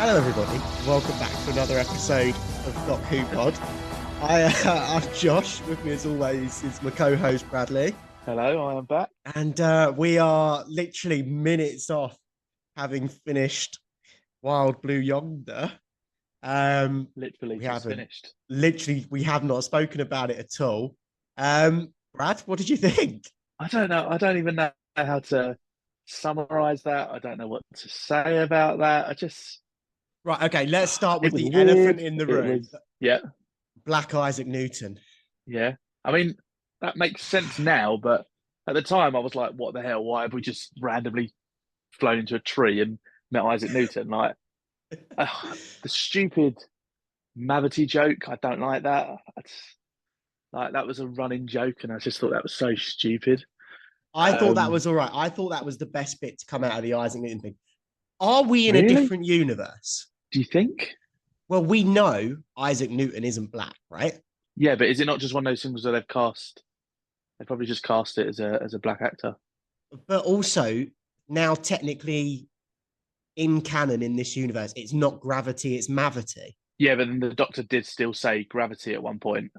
Hello, everybody. Welcome back to another episode of Doc Who Pod. I'm Josh. With me, as always, is my co-host Bradley, Hello, I am back. and we are literally minutes off having finished Wild Blue Yonder. Literally We just haven't finished. literally we have not spoken about it at all. Brad, what did you think? I don't know. I don't even know how to summarize that. I don't know what to say about that. Right, okay, let's start It with was the elephant weird. in the It room. was, yeah, Black Isaac Newton. yeah. I mean, that makes sense now, but at the time I was like, what the hell? Why have we just randomly flown into a tree and met Isaac Newton? Like, the stupid Mavity joke. I don't like that. Like, that was a running joke, and I just thought that was so stupid. I thought that Um, was all right. I thought that was the best bit to come out of the Isaac Newton thing. Are we in a really? different universe? Do you think? Well, we know Isaac Newton isn't black, right? Yeah, but is it not just one of those things where they've cast? They probably just cast it as a black actor. But also, now technically in canon in this universe, it's not gravity, it's mavity. Yeah, but then the Doctor did still say gravity at one point.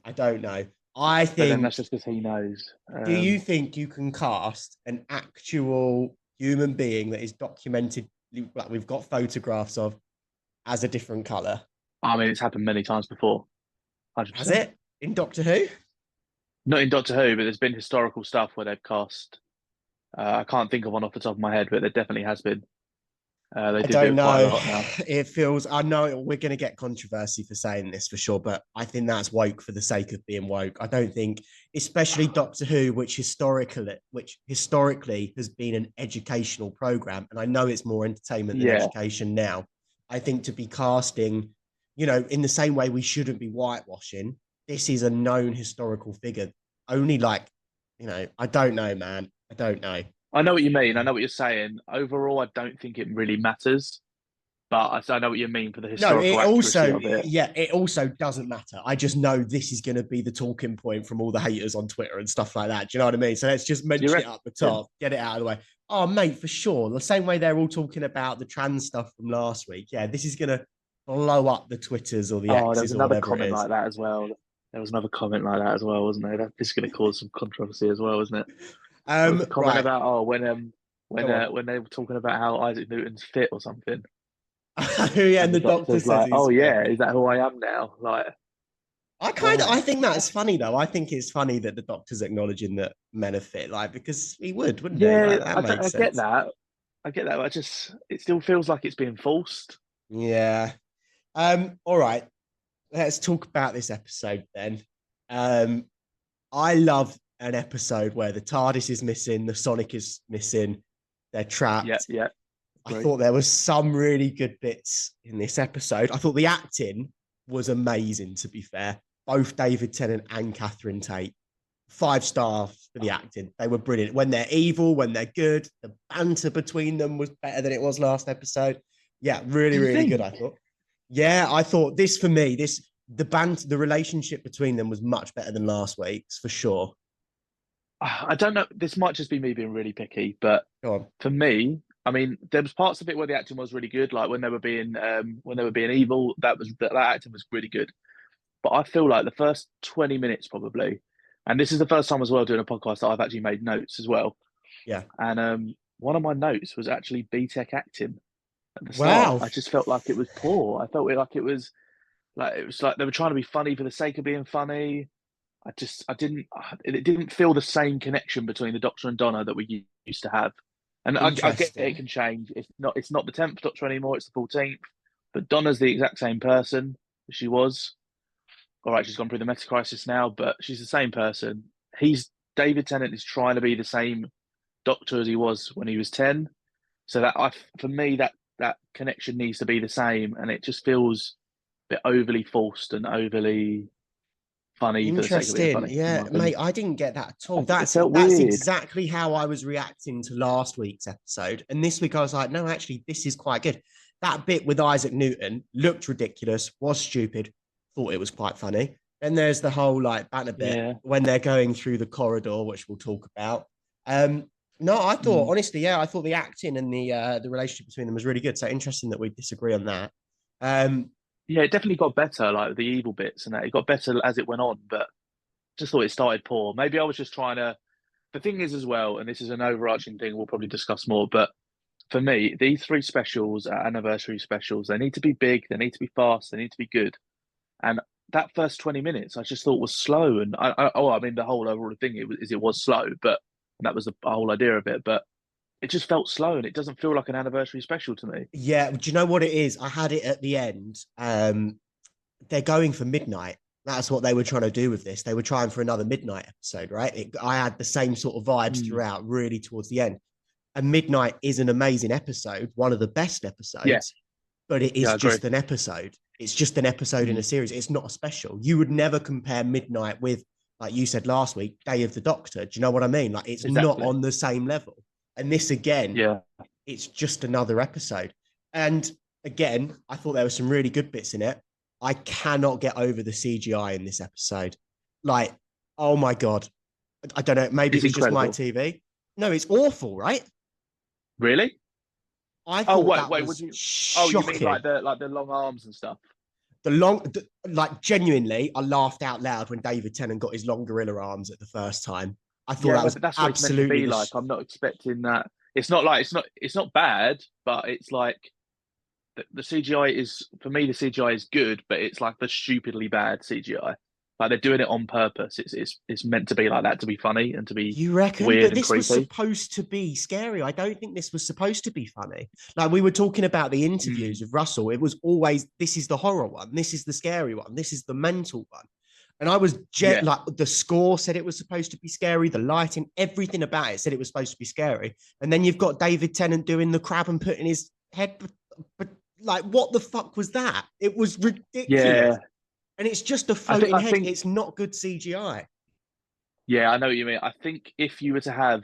I don't know. I But then think, that's just because he knows. do you think you can cast an actual human being that is documented, like we've got photographs of, as a different color? I mean, it's happened many times before. Has 100%. it in Doctor Who? Not in Doctor Who, but there's been historical stuff where they've cast. I can't think of one off the top of my head, but there definitely has been. They I do don't it quite a know. lot now. It feels, I know we're going to get controversy for saying this for sure, but I think that's woke for the sake of being woke. I don't think, especially Doctor Who, which historically has been an educational program, and I know it's more entertainment than Yeah, education now. I think to be casting, in the same way we shouldn't be whitewashing, this is a known historical figure. Only like, I don't know, man. I don't know. I know what you mean. I know what you're saying. Overall, I don't think it really matters, but I know what you mean for the No, historical it accuracy also, of it. yeah, it also doesn't matter. I just know this is going to be the talking point from all the haters on Twitter and stuff like that. Do you know what I mean? So let's just Do you mention it up the reckon? top, get it out of the way. Oh, mate, for sure. The same way they're all talking about the trans stuff from last week. Yeah, this is going to blow up the Twitters or the Oh, there was X's or another whatever it comment is. like that as well. There was another comment like that as well, wasn't there? This is going to cause some controversy as well, isn't it? There was a comment Right, about go on. when they were talking about how Isaac Newton's fit or something, Yeah, and and the the doctor doctor's says like, he's "Oh fit. yeah, is that who I am now?" Like, I why? think that's What? funny though. I think it's funny that the doctor's acknowledging that men are fit, like because he would, wouldn't he? Yeah, Like that makes I get sense. that. I get that. It still feels like it's being forced. Yeah. All right. Let's talk about this episode then. Um, I love an episode where the TARDIS is missing, the Sonic is missing, they're Yeah, trapped. yeah, I agree. thought there was some really good bits in this episode. I thought the acting was amazing, to be fair. Both David Tennant and Catherine Tate. 5 star for the acting. They were brilliant. When they're evil, when they're good, the banter between them was better than it was last episode. Yeah, really, Do you really good, think? I thought. Yeah, I thought this for me, the relationship between them was much better than last week's for sure. I don't know. This might just be me being really picky, but Go on. for me, I mean, there was parts of it where the acting was really good, like when they were being evil. That acting was really good. But I feel like the first 20 minutes probably, and this is the first time as well doing a podcast that I've actually made notes as well. Yeah. And one of my notes was actually BTEC acting at the start. Wow. I just felt like it was poor. I felt like it was like they were trying to be funny for the sake of being funny. I didn't it didn't feel the same connection between the Doctor and Donna that we used to have. And I get it Interesting. can change. It's not the 10th Doctor anymore, it's the 14th. But Donna's the exact same person as she was. All right, she's gone through the meta crisis now, but she's the same person. He's David Tennant is trying to be the same Doctor as he was when he was 10. So for me that connection needs to be the same, and it just feels a bit overly forced and overly funny for the sake of being Interesting. funny, in Yeah, my opinion. mate, I didn't get that at all. It That's felt that's weird. exactly how I was reacting to last week's episode. And this week I was like, no, actually, this is quite good. That bit with Isaac Newton looked ridiculous, was stupid, thought it was quite funny. Then there's the whole like banter bit Yeah. when they're going through the corridor, which we'll talk about. Um, No, I thought Mm. honestly, yeah, I thought the acting and the relationship between them was really good. So interesting that we disagree on that. Yeah, it definitely got better, like the evil bits and that. It got better as it went on, but just thought it started poor. Maybe I was just trying to. The thing is, as well, and this is an overarching thing we'll probably discuss more, but for me, these three specials are anniversary specials. They need to be big, they need to be fast, they need to be good. And that first 20 minutes, I just thought was slow. And I mean, the whole overall thing it was slow, but that was the whole idea of it. But it just felt slow, and it doesn't feel like an anniversary special to me. yeah, do you know what it is? I had it at the end. They're going for midnight. That's what they were trying to do with this. They were trying for another midnight episode, right? I had the same sort of vibes Mm. throughout, really towards the end. And Midnight is an amazing episode, one of the best Yeah, episodes, but it yeah, is I agree. just an episode. It's just an episode in a Mm. series. It's not a special. You would never compare Midnight with, like you said last week, Day of the Doctor. Do you know what I mean? Like it's not Exactly. on the same level. And this again, Yeah. it's just another episode. And again, I thought there were some really good bits in it. I cannot get over the CGI in this episode. Like, oh my God. I don't know. Maybe it It's was just my incredible. TV. No, it's awful, right? Really? I Oh, thought that wait, would was you Oh, you mean shocking. like the long arms and stuff? Like genuinely, I laughed out loud when David Tennant got his long gorilla arms at the first time. I thought Yeah, that no, was but that's what it's meant to absolutely be like. I'm not expecting that. It's not like it's not bad, but it's like the CGI is for me the CGI is good, but it's like the stupidly bad CGI. Like they're doing it on purpose. It's meant to be like that to be funny and to be You reckon? weird But and this was creepy. supposed to be scary. I don't think this was supposed to be funny. Like we were talking about the interviews Mm. with Russell, it was always this is the horror one, this is the scary one, this is the mental one. And I was Yeah, like the score said it was supposed to be scary, the lighting, everything about it said it was supposed to be scary. And then you've got David Tennant doing the crab and putting his head, but like what the fuck was that? It was ridiculous. yeah. And it's just a floating I head. think It's not good CGI. yeah, I know what you mean. I think if you were to have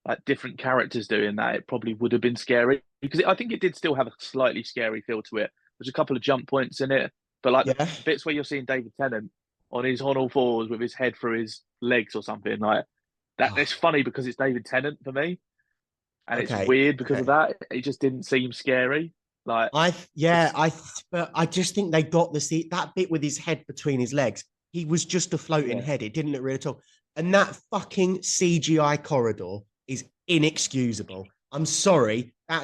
like different characters doing that, it probably would have been scary because I think it did still have a slightly scary feel to it. There's a couple of jump points in it, but like Yeah. the bits where you're seeing David Tennant on all fours with his head through his legs or something like that. Oh, It's funny because it's David Tennant for me, and it's okay. weird because of Okay. that. It just didn't seem scary. Like Yeah, it's but I just think they got the seat that bit with his head between his legs. He was just a floating yeah, head. It didn't look real at all. And that fucking CGI corridor is inexcusable. I'm sorry. That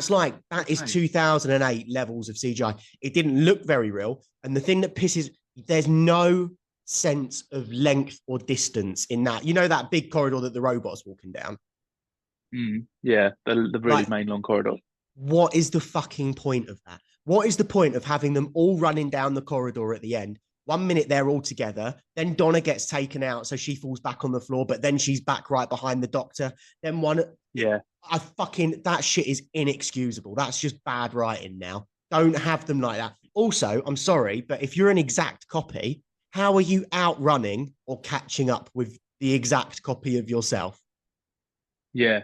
is mate. 2008 levels of CGI. It didn't look very real. And the thing that pisses, there's no sense of length or distance in that. You know that big corridor that the robot's walking down? Yeah, the really Like main long corridor. what is the fucking point of that? What is the point of having them all running down the corridor at the end? 1 minute they're all together, then Donna gets taken out, so she falls back on the floor, but then she's back right behind the doctor. Then Yeah, I fucking that shit is inexcusable. That's just bad writing now. Don't have them like that. Also, I'm sorry, but if you're an exact copy, how are you outrunning or catching up with the exact copy of yourself? yeah,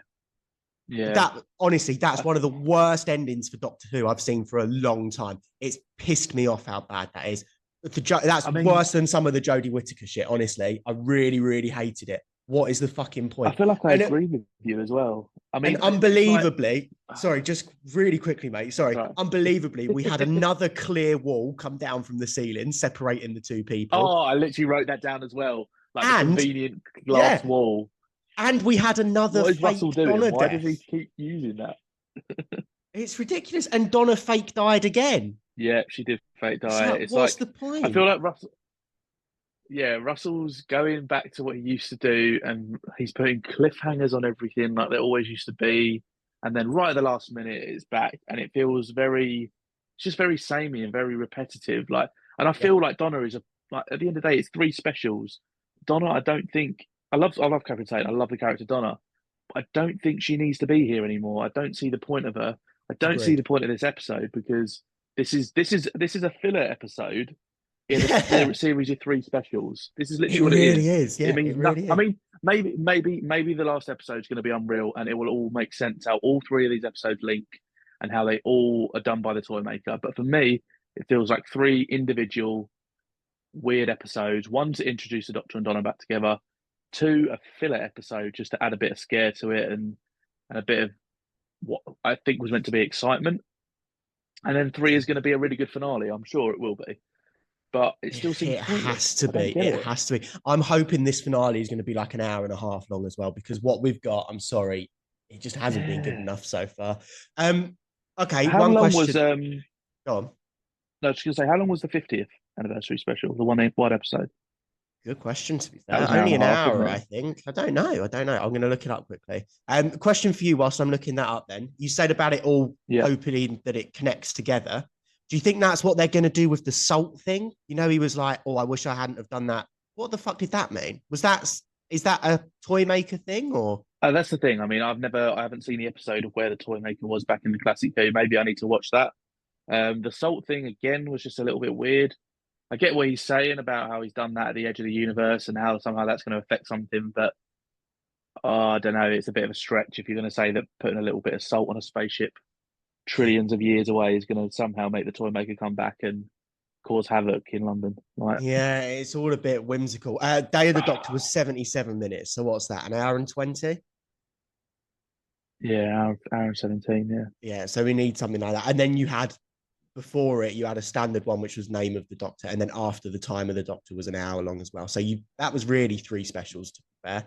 yeah. That honestly, that's I, one of the worst endings for Doctor Who I've seen for a long time. It's pissed me off how bad that is. That's I mean, worse than some of the Jodie Whittaker shit. Honestly, I really, really hated it. What is the fucking I point? feel like I And agree with you as well. I and mean, it's like, unbelievably, sorry, just really quickly, mate. Sorry, right. unbelievably, we had another clear wall come down from the ceiling, separating the two people, Oh, I literally wrote that down as well. Like the and convenient glass yeah, wall. and we had another What is Russell fake doing? Donna Why does he death. keep using that? It's ridiculous. And Donna fake died again. Yeah, she did fake It's die. like, It's what's like the I feel point? like Russell's going back to what he used to do, and he's putting cliffhangers on everything like they always used to be. And then right at the last minute, it's back, and it feels it's just very samey and very repetitive. Like, and I Yeah. feel like Donna is like at the end of the day, it's three specials. Donna, I don't think I love Catherine Tate. I love the character Donna. I don't think she needs to be here anymore. I don't see the point of her. I don't see the Agreed. point of this episode because this is a filler episode in Yeah, series of three specials. This is it literally what it really is. is. It Yeah, means it nothing. really I is. mean, maybe the last episode is going to be unreal, and it will all make sense how all three of these episodes link and how they all are done by the toy maker. But for me, it feels like three individual weird episodes. One to introduce the Doctor and Donna back together. Two, a filler episode just to add a bit of scare to it and and a bit of what I think was meant to be excitement. And then 3 is going to be a really good finale. I'm sure it will be. But it still seems It pointless. has to be. It has to be. I'm hoping this finale is going to be like an hour and a half long as well, because what we've got, I'm sorry, it just hasn't been good enough so far. Okay, How one long question. Go on. No, I was going to say, how long was the 50th anniversary special? The one episode? Good question, to be That fair. was Only an an hour and a half, hour, wasn't I it? think. I don't know. I'm going to look it up quickly. Question for you whilst I'm looking that up then. You said about it all, Yeah. hoping that it connects together. Do you think that's what they're going to do with the salt thing? You know, he was like, oh, I wish I hadn't have done that. What the fuck did that mean? Is that a toy maker thing or? That's the thing. I mean, I haven't seen the episode of where the toy maker was back in the classic game. Maybe I need to watch that. The salt thing again was just a little bit weird. I get what he's saying about how he's done that at the edge of the universe and how somehow that's going to affect something, but I don't know. It's a bit of a stretch if you're going to say that putting a little bit of salt on a spaceship trillions of years away is going to somehow make the toy maker come back and cause havoc in London. Like, Yeah, it's all a bit whimsical. Day of the Doctor was 77 minutes. So what's that? An hour and 20? yeah, hour and 17. Yeah. Yeah, so we need something like that. And then before it, you had a standard one, which was Name of the Doctor. And then after the Time of the Doctor was an hour long as well. So that was really 3 specials, to be fair.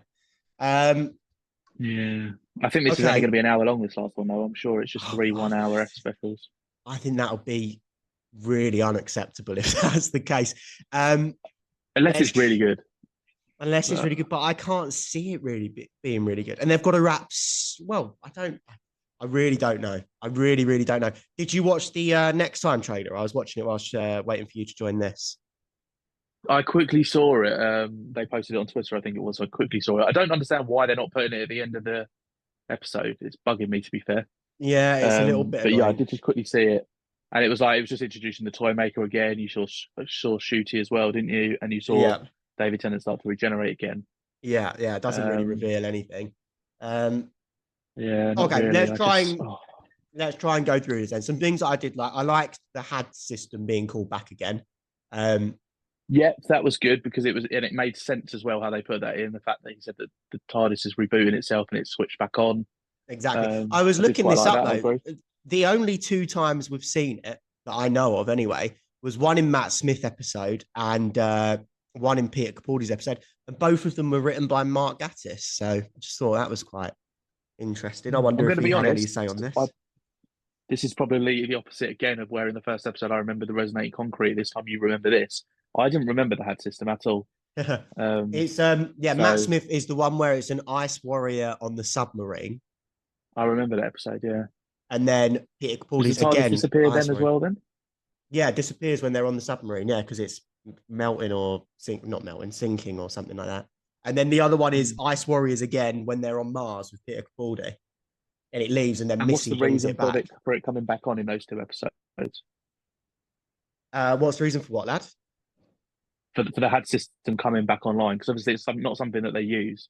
Yeah. I think this is only going to be an hour long, this last one, though. I'm sure it's just 3 1 hour specials. I think that'll be really unacceptable if that's the case. Unless it's really good. Unless it's really good, but I can't see it really being really good. And they've got to wrap. Well, I really don't know. I really, really don't know. Did you watch the Next Time trailer? I was watching it whilst waiting for you to join this. I quickly saw it. They posted it on Twitter, I think it was. So I quickly saw it. I don't understand why they're not putting it at the end of the episode. It's bugging me, to be fair. Yeah, it's a little bit. But yeah, I did just quickly see it, and it was just introducing the toy maker again. You saw Shooty as well, didn't you? And you saw David Tennant start to regenerate again. Yeah. It doesn't really reveal anything. Yeah. Okay, really. let's try and go through this then. Some things that I did like. I liked the HAD system being called back again. Yeah, that was good because it made sense as well how they put that in. The fact that he said that the TARDIS is rebooting itself and it's switched back on. Exactly. I was looking this up though. The only 2 times we've seen it that I know of anyway was one in Matt Smith episode and one in Peter Capaldi's episode, and both of them were written by Mark Gatiss. So I just thought that was quite interesting. I wonder if he had any say on this. This is probably the opposite again of where in the first episode I remember the resonating concrete. This time you remember this. I didn't remember the HAD system at all. Matt Smith is the one where it's an ice warrior on the submarine. I remember that episode, yeah. And then Peter Capaldi's again. Disappear then as well, then? Yeah, it disappears when they're on the submarine, yeah, because it's melting or sinking or something like that. And then the other one is Ice Warriors again when they're on Mars with Peter Capaldi. And it leaves and then Missy brings it back. For it coming back on in those 2 episodes? What's the reason for what, lad? For the HAD system coming back online, because obviously it's not something that they use.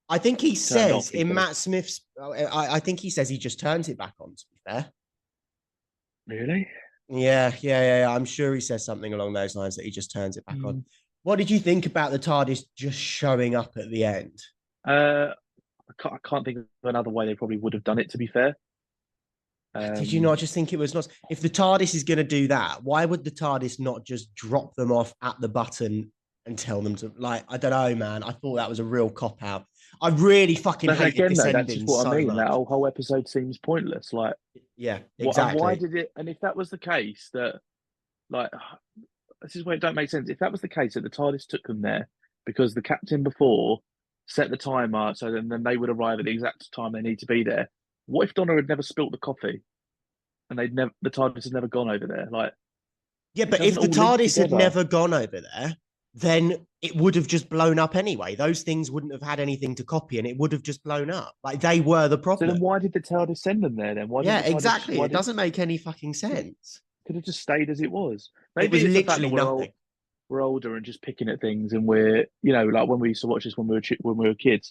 I think he says in Matt Smith's. I think he says he just turns it back on. To be fair, really? Yeah. I'm sure he says something along those lines that he just turns it back on. What did you think about the TARDIS just showing up at the end? I can't think of another way they probably would have done it. To be fair. Did you not just think it was not? If the TARDIS is going to do that, why would the TARDIS not just drop them off at the button and tell them to, I don't know, man. I thought that was a real cop out. I really fucking hated this ending. That's just what I mean. Much. That whole episode seems pointless. Yeah, exactly. Why did it? And if that was the case, that this is where it don't make sense. If that was the case, that the TARDIS took them there because the captain before set the timer, so then they would arrive at the exact time they need to be there. What if Donna had never spilt the coffee, and the TARDIS had never gone over there? Yeah, but if the TARDIS had never gone over there, then it would have just blown up anyway. Those things wouldn't have had anything to copy, and it would have just blown up. They were the problem. So then, why did the TARDIS send them there? Then exactly. It doesn't make any fucking sense. Could have just stayed as it was. Maybe it was literally nothing. We're older and just picking at things, and we're when we used to watch this when we were kids,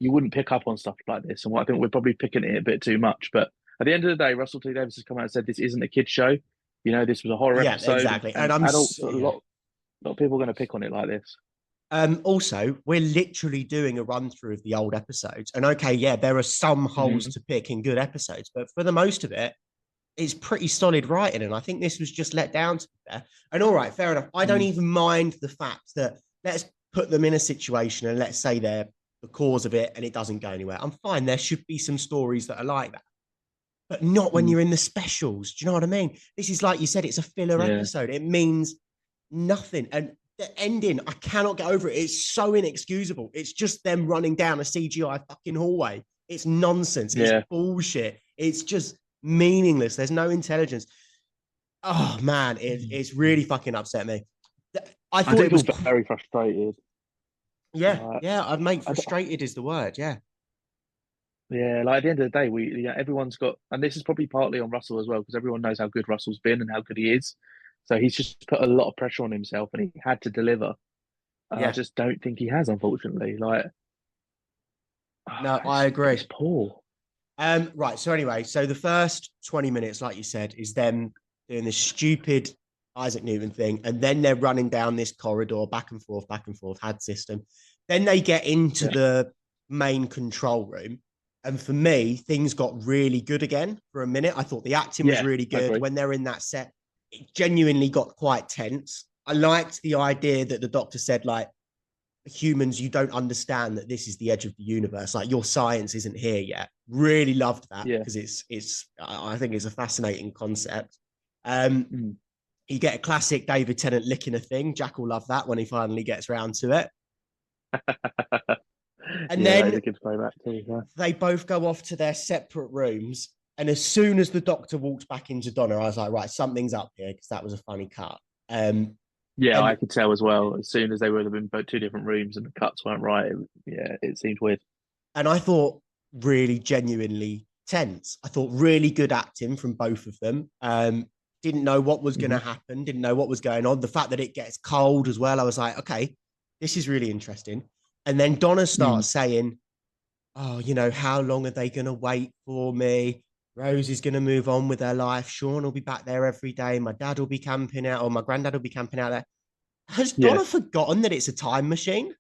you wouldn't pick up on stuff like this. And I think we're probably picking it a bit too much. But at the end of the day, Russell T Davies has come out and said this isn't a kid's show. This was a horror episode. Exactly. And adults, a lot of people are going to pick on it like this. Also, we're literally doing a run through of the old episodes. And okay, yeah, there are some holes to pick in good episodes, but for the most of it, it's pretty solid writing. And I think this was just let down to be fair. And all right, fair enough. I don't even mind the fact that let's put them in a situation and let's say they're the cause of it and it doesn't go anywhere. I'm fine. There should be some stories that are like that, but not when you're in the specials. Do you know what I mean? This is like you said, it's a filler episode. It means nothing. And the ending, I cannot get over it. It's so inexcusable. It's just them running down a CGI fucking hallway. It's nonsense. It's bullshit. It's just meaningless. There's no intelligence. Oh man, it's really fucking upset me. I thought it was very frustrated. I'd make frustrated is the word. Yeah. Yeah, like at the end of the day, everyone's got, and this is probably partly on Russell as well, because everyone knows how good Russell's been and how good he is. So he's just put a lot of pressure on himself, and he had to deliver. I just don't think he has, unfortunately. Like, no, I agree. It's poor. Right. So anyway, so the first 20 minutes, like you said, is them doing this stupid Isaac Newton thing, and then they're running down this corridor, back and forth, HUD system. Then they get into the main control room. And for me, things got really good again for a minute. I thought the acting was really good. When they're in that set, it genuinely got quite tense. I liked the idea that the doctor said, like, humans, you don't understand that this is the edge of the universe. Like, your science isn't here yet. Really loved that because I think it's a fascinating concept. You get a classic David Tennant licking a thing. Jack will love that when he finally gets around to it. And then they both go off to their separate rooms. And as soon as the doctor walked back into Donna, I was like, right, something's up here, because that was a funny cut. I could tell as well. As soon as they were in both two different rooms and the cuts weren't right, it seemed weird. And I thought really genuinely tense. I thought really good acting from both of them. Didn't know what was going to happen. Didn't know what was going on. The fact that it gets cold as well, I was like, okay, this is really interesting. And then Donna starts saying, oh, how long are they going to wait for me? Rose is going to move on with her life. Sean will be back there every day. My dad will be camping out, or my granddad will be camping out there. Has Donna forgotten that it's a time machine?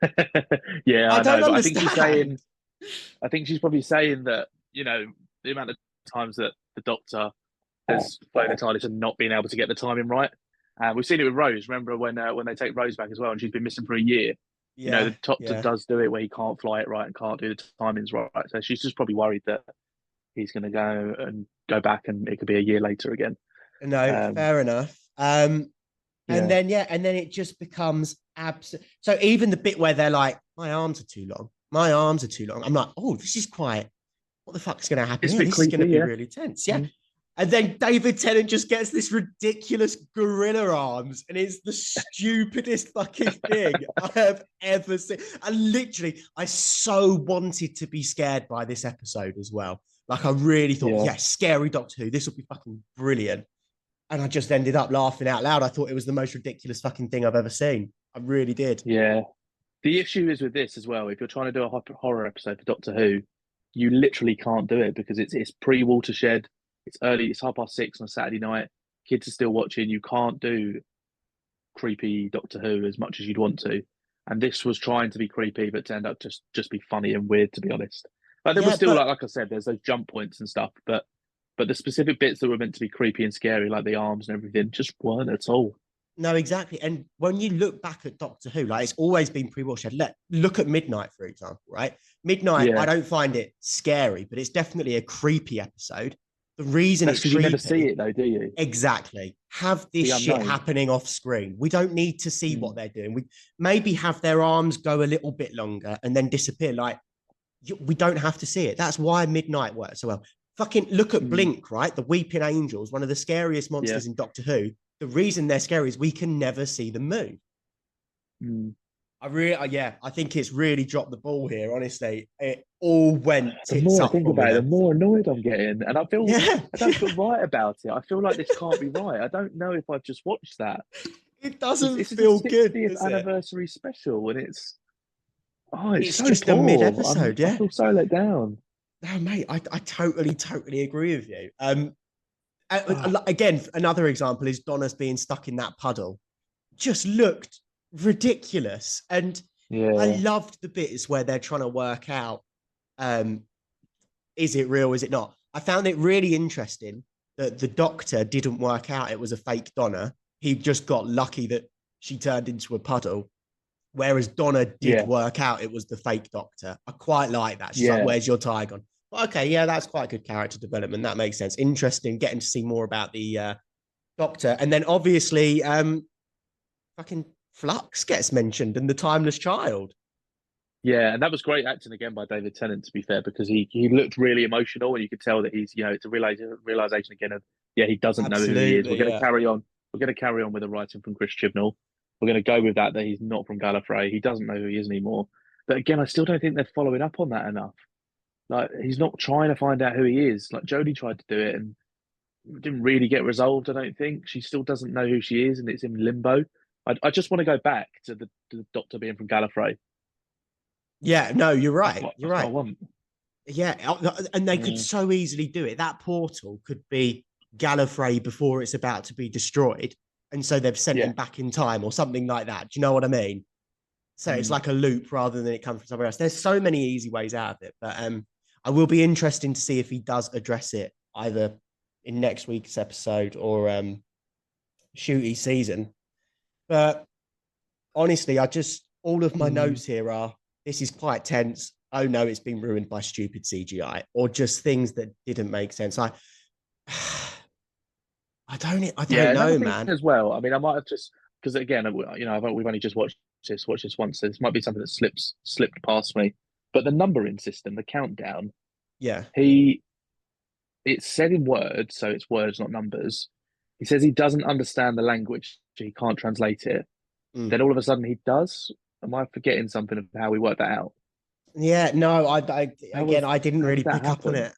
I don't understand. I think she's probably saying that, the amount of times that the doctor has flown the TARDIS and not being able to get the timing right. We've seen it with Rose. Remember when they take Rose back as well, and she's been missing for a year. The doctor does do it where he can't fly it right and can't do the timings right. So she's just probably worried that he's going to go back and it could be a year later again. No, fair enough. And then it just becomes absolute. So even the bit where they're like, my arms are too long. I'm like, oh, this is quite, what the fuck's going to happen here? This is going to be really tense. Yeah. And then David Tennant just gets this ridiculous gorilla arms, and it's the stupidest fucking thing I have ever seen. And I so wanted to be scared by this episode as well. Like, I really thought, scary Doctor Who, this will be fucking brilliant. And I just ended up laughing out loud. I thought it was the most ridiculous fucking thing I've ever seen. I really did. Yeah. The issue is with this as well. If you're trying to do a horror episode for Doctor Who, you literally can't do it because it's pre-Watershed. It's early. It's 6:30 on a Saturday night. Kids are still watching. You can't do creepy Doctor Who as much as you'd want to. And this was trying to be creepy, but turned out just be funny and weird, to be honest. But there was still, like I said, there's those jump points and stuff. But the specific bits that were meant to be creepy and scary, like the arms and everything, just weren't at all. No, exactly. And when you look back at Doctor Who, like, it's always been pre-Watershed. Look at Midnight, for example, right? Midnight, I don't find it scary, but it's definitely a creepy episode. The reason it's creepy, you never see it though, do you? Exactly. Have this shit happening off screen. We don't need to see what they're doing. We maybe have their arms go a little bit longer and then disappear. Like, we don't have to see it. That's why Midnight works so well. Fucking look at Blink, right? The Weeping Angels, one of the scariest monsters in Doctor Who. The reason they're scary is we can never see them move. I think it's really dropped the ball here. Honestly, it all went. The more I think about it, the more annoyed I'm getting, and I don't feel right about it. I feel like this can't be right. I don't know if I've just watched that. It doesn't feel good. It's anniversary special, and it's so just poor. A mid-episode. I feel so let down. No, mate, I totally agree with you. Again, another example is Donna's being stuck in that puddle. Just looked ridiculous. And I Yeah, loved the bits where they're trying to work out, um, is it real, is it not? I found it really interesting that the doctor didn't work out it was a fake Donna. He just got lucky that she turned into a puddle. Whereas Donna did yeah, work out it was the fake doctor. I quite like that. She's like, yeah, "Where's your tie gone?" Okay, yeah, that's quite good character development. That makes sense. Interesting, getting to see more about the doctor, and then obviously, fucking Flux gets mentioned and the Timeless Child. yeah. And that was great acting again by David Tennant, to be fair, because he looked really emotional, and you could tell that he's, it's a realization again of, yeah, he doesn't know who he is. We're Absolutely, going to yeah. carry on. We're going to carry on with the writing from Chris Chibnall. We're going to go with that he's not from Gallifrey. He doesn't know who he is anymore. But again, I still don't think they're following up on that enough. Like, he's not trying to find out who he is. Like, Jodie tried to do it and didn't really get resolved. I don't think she still doesn't know who she is, and it's in limbo. I just want to go back to the Doctor being from Gallifrey. Yeah, no, you're right. You're That's what I right. want. Yeah, and they could Yeah, so easily do it. That portal could be Gallifrey before it's about to be destroyed, and so they've sent yeah. him back in time or something like that. Do you know what I mean? So it's Mm. like a loop rather than it comes from somewhere else. There's so many easy ways out of it, but I will be interesting to see if he does address it either in next week's episode or shooty season. But honestly, I just all of my Mm. notes here are this is quite tense. Oh no, it's been ruined by stupid CGI or just things that didn't make sense. I don't Yeah, another know, thing man. as well. I mean, I might have just because again, we've only just watched this once, so this might be something that slipped past me. But the numbering system, the countdown, Yeah. he it's said in words, so it's words, not numbers. He says he doesn't understand the language, so he can't translate it. Mm. Then all of a sudden he does. Am I forgetting something of how we worked that out? Yeah, no, again, I didn't How really did that pick up on happen?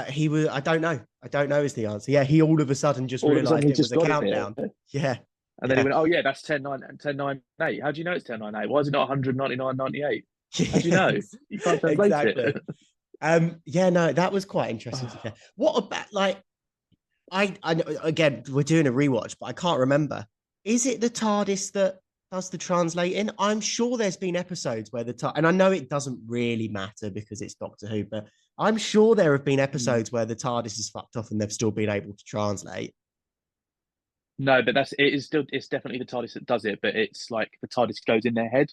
it. He was, I don't know. I don't know is the answer. Yeah, he all of a sudden just All of a sudden realized he it was just a got it. countdown. Yeah, And then he yeah, went, oh, yeah, that's 10, 9, 10, 9, 8. How do you know it's 10, 9, 8? Why is it not 199, 98? How do you know? yes, You can't translate it. exactly. Yeah, no, that was quite interesting to be fair. What about like I again, we're doing a rewatch, but I can't remember. Is it the TARDIS that does the translating? I'm sure there's been episodes where and I know it doesn't really matter because it's Doctor Who, but I'm sure there have been episodes where the TARDIS is fucked off and they've still been able to translate. No, but it's definitely the TARDIS that does it, but it's like the TARDIS goes in their head.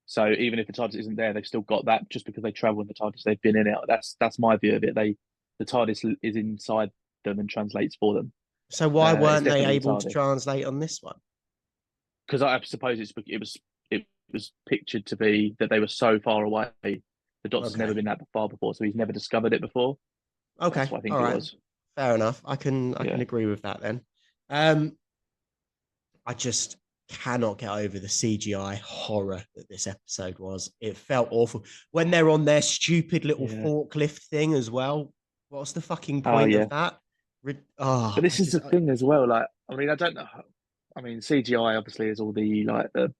So even if the TARDIS isn't there, they've still got that just because they travel in the TARDIS, they've been in it. That's my view of it. The TARDIS is inside them and translates for them. So why It's weren't they definitely the able to TARDIS translate on this one? because I suppose it was pictured to be that they were so far away. The Doctor's never Okay. been that far before, so he's never discovered it before. That's Okay. what I think All it right. was. Fair enough. I can Yeah. agree with that then. Um, I just cannot get over the CGI horror that this episode was. It felt awful. When they're on their stupid little Yeah. forklift thing as well. What's the fucking Oh point of yeah. that? But Oh, this is the thing as well. Like, I mean, I don't know. I mean, CGI obviously is all the like the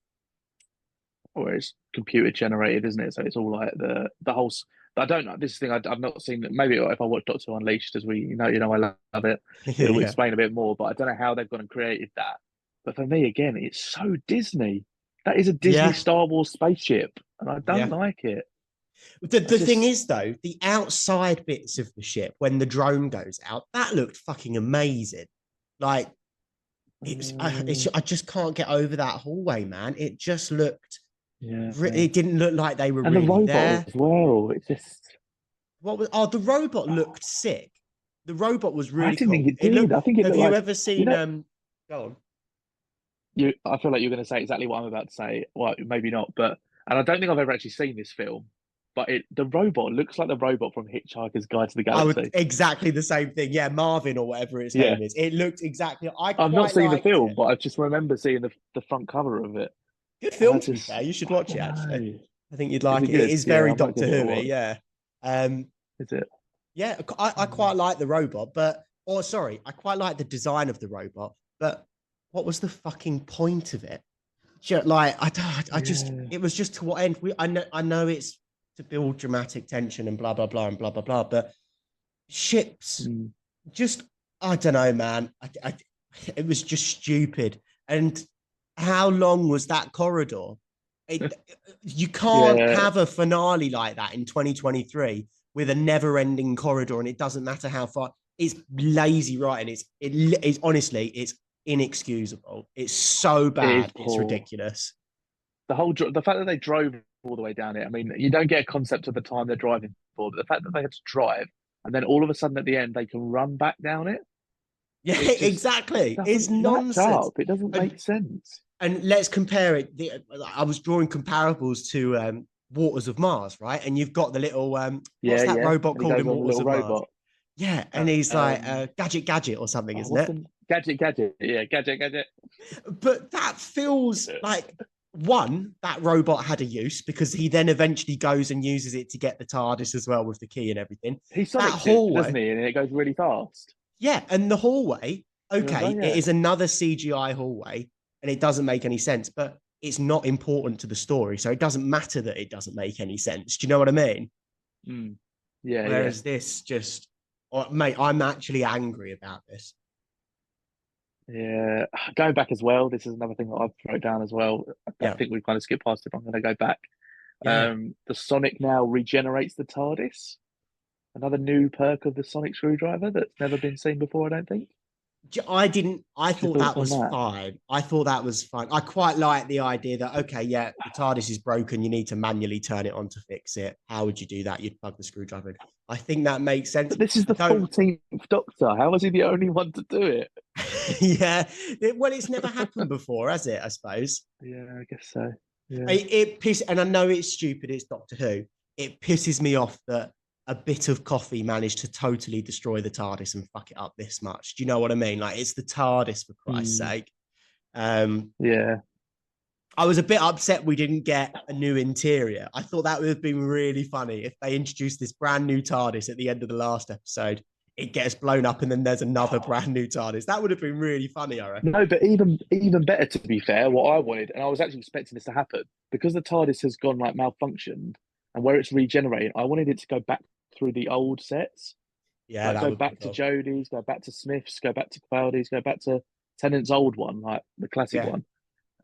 or it's computer generated, isn't it? So it's all like the whole. I don't know. This thing I've not seen. Maybe if I watch Doctor Unleashed, as we I love it. It'll yeah. explain a bit more. But I don't know how they've gone and created that. But for me, again, it's so Disney. That is a Disney Yeah. Star Wars spaceship, and I don't Yeah. like it. I The thing just is, though, the outside bits of the ship when the drone goes out, that looked fucking amazing. Like, uh, I just can't get over that hallway, man. It just looked, yeah, it didn't look like they were and the really robot there. as well. It's just The robot looked sick. The robot was I really didn't think cool. it It did. looked, I think it have looked you like ever seen, go on. I feel like you're going to say exactly what I'm about to say. Well, maybe not, but and I don't think I've ever actually seen this film. But the robot looks like the robot from Hitchhiker's Guide to the I would Galaxy. exactly the same thing. Yeah, Marvin or whatever its Yeah, name is. It looked exactly, I I've not quite seen the liked film, it. but I just remember seeing the front cover of it, Good and film, to be fair. You should I watch it, don't actually. know. I think you'd Is like it it. It good? is Yeah, very I might Doctor give it a Who, watch. yeah. Um, Is it? yeah, I quite like the robot, sorry, I quite like the design of the robot, but what was the fucking point of it? Like, I just, Yeah. it was just to what end? I know it's to build dramatic tension and blah, blah, blah, and blah, blah, blah, but ships, Mm. just, I don't know, man. It was just stupid. And how long was that corridor? You can't Yeah, have a finale like that in 2023 with a never-ending corridor, and it doesn't matter how far. It's lazy writing. It's honestly, it's inexcusable. It's so it is bad. It's poor. ridiculous. The fact that they drove all the way down it. I mean, you don't get a concept of the time they're driving for, but the fact that they had to drive and then all of a sudden at the end they can run back down it, Yeah, it just exactly. It's doesn't match nonsense. up. It doesn't And make sense. and let's compare it. I was drawing comparables to Waters of Mars, right? And you've got the little what's Yeah, that yeah. robot And he called goes in on the Waters little of Mars? robot. Yeah, and he's like Um, Gadget or something, isn't what's it? the gadget? Yeah, gadget. But that feels like one, that robot had a use because he then eventually goes and uses it to get the TARDIS as well with the key and everything. He That sonics it, doesn't hallway, he? And it goes really fast. yeah, and the hallway, Remember? okay, it Yeah. is another CGI hallway and it doesn't make any sense, but it's not important to the story. So it doesn't matter that it doesn't make any sense. Do you know what I mean? Mm. Yeah, yeah. Whereas this just, oh, mate, I'm actually angry about this. Yeah, going back as well. This is another thing that I've wrote down as well. I Yeah. think we've kind of skipped past it. But I'm going to go back. Yeah. The Sonic now regenerates the TARDIS. Another new perk of the Sonic screwdriver that's never been seen before. I don't think. I didn't. I What's your thought thoughts that on was that? fine. I thought that was fine. I quite like the idea that okay, yeah, the TARDIS is broken. You need to manually turn it on to fix it. How would you do that? You'd plug the screwdriver in. I think that makes sense. But this is I the don't. 14th Doctor. How is he the only one to do it? Yeah. Well, it's never happened before, has it? I suppose. Yeah, I guess so. Yeah. It piss, and I know it's stupid. It's Doctor Who. It pisses me off that a bit of coffee managed to totally destroy the TARDIS and fuck it up this much. Do you know what I mean? Like it's the TARDIS for Christ's Mm, sake. Um, yeah. I was a bit upset we didn't get a new interior. I thought that would have been really funny if they introduced this brand new TARDIS at the end of the last episode. It gets blown up and then there's another brand new TARDIS. That would have been really funny, I reckon. No, but even better to be fair, what I wanted, and I was actually expecting this to happen, because the TARDIS has gone like malfunctioned and where it's regenerating, I wanted it to go back through the old sets. Yeah, Like that go would be back to cool. Jodie's, go back to Smith's, go back to Capaldi's, go back to Tennant's old one, like the classic Yeah, one.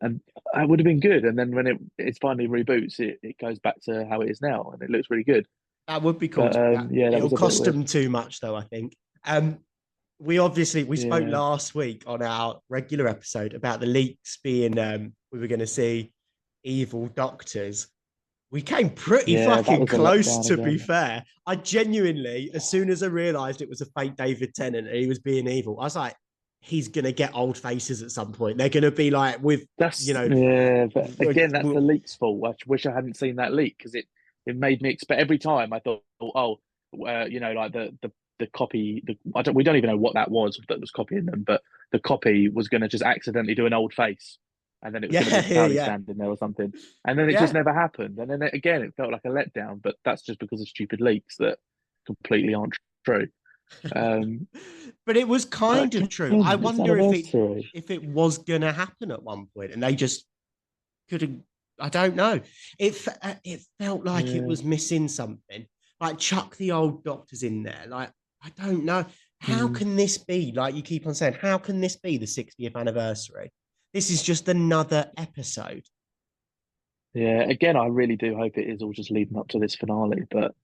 And that would have been good. And then when it finally reboots, it goes back to how it is now and it looks really good. that would be cool But to do that. yeah, that It'll was a bit cost weird. them too much, though, I think. We spoke Yeah. last week on our regular episode about the leaks being we were going to see evil doctors. We came pretty Yeah, that fucking was a close, letdown to be again. fair. I genuinely, as soon as I realized it was a fake David Tennant and he was being evil, I was like, he's gonna get old faces at some point. They're gonna be like with, you That's know, yeah, but again, that's the leak's fault. I wish I hadn't seen that leak because it made me expect every time. I thought, oh, like the copy. We don't even know what that was that was copying them, but the copy was going to just accidentally do an old face, and then it was going to be yeah, Capaldi yeah, standing there or something, and then it just yeah. never happened. And then again, it felt like a letdown. But that's just because of stupid leaks that completely aren't true. Um, But it was but kind of true. I again, it's wonder anniversary. if it was gonna happen at one point, and they just couldn't. I don't know. It felt like it Yeah. was missing something. Like chuck the old doctors in there. Like I don't know. How Mm. can this be? Like you keep on saying, how can this be the 60th anniversary? This is just another episode. Yeah, again, I really do hope it is all just leading up to this finale, but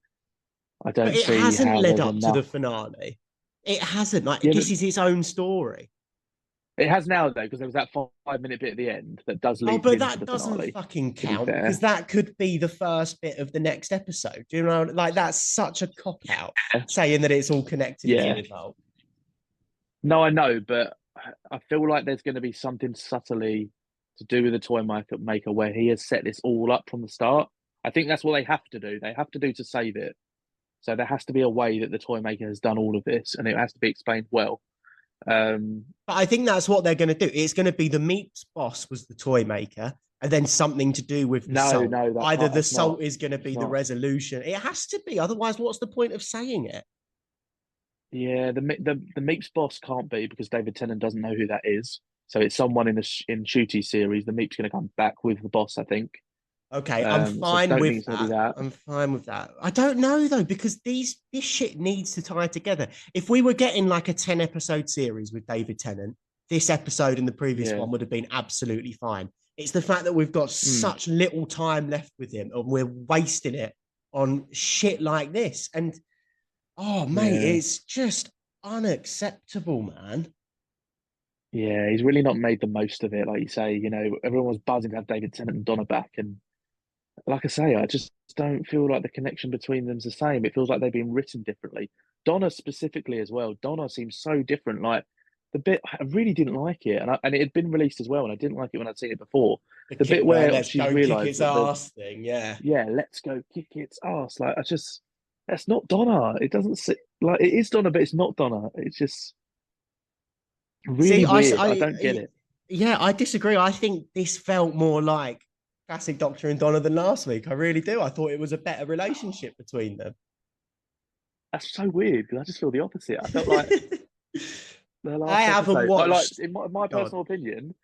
I But don't it see hasn't how led there's up to the enough. finale. It hasn't. Like Yeah, but this is its own story. it has now though, because there was that 5 minute bit at the end that does Oh, lead but into that the doesn't finale. fucking To be count because fair, that could be the first bit of the next episode. Do you know? Like that's such a cop out saying that it's all connected as a yeah. result. No, I know, but I feel like there's going to be something subtly to do with the toy maker where he has set this all up from the start. I think that's what they have to do. They have to do to save it. So there has to be a way that the toy maker has done all of this, and it has to be explained well. Um, But I think that's what they're going to do. It's going to be the Meep's boss was the toy maker, and then something to do with the no, salt. no, Either the it's not. salt is going to be It's the not. resolution. It has to be. Otherwise, what's the point of saying it? Yeah, the Meep's boss can't be because David Tennant doesn't know who that is. So it's someone in in Shooty's series. The Meep's going to come back with the boss, I think. Okay, I'm So I fine don't think with it's going to be that. that. I'm fine with that. I don't know though, because this shit needs to tie together. If we were getting like a 10 episode series with David Tennant, this episode and the previous Yeah. one would have been absolutely fine. It's the fact that we've got such little time left with him and we're wasting it on shit like this. And oh, mate, it's just unacceptable, man. Yeah, he's really not made the most of it. Like you say, you know, everyone was buzzing to have David Tennant and Donna back. And like I say, I just don't feel like the connection between them's the same. It feels like they've been written differently. Donna specifically as well. Donna seems so different. Like the bit, I really didn't like it. And it had been released as well. And I didn't like it when I'd seen it before. The bit where let's she's go kick realised its that ass thing, yeah. yeah, let's go kick its ass. Like that's not Donna. It doesn't sit like it is Donna, but it's not Donna. It's just really weird. I don't get it. Yeah, I disagree. I think this felt more like classic Doctor and Donna than last week. I really do. I thought it was a better relationship between them. That's so weird because I just feel the opposite. I felt like the last I haven't episode, watched. in my personal opinion,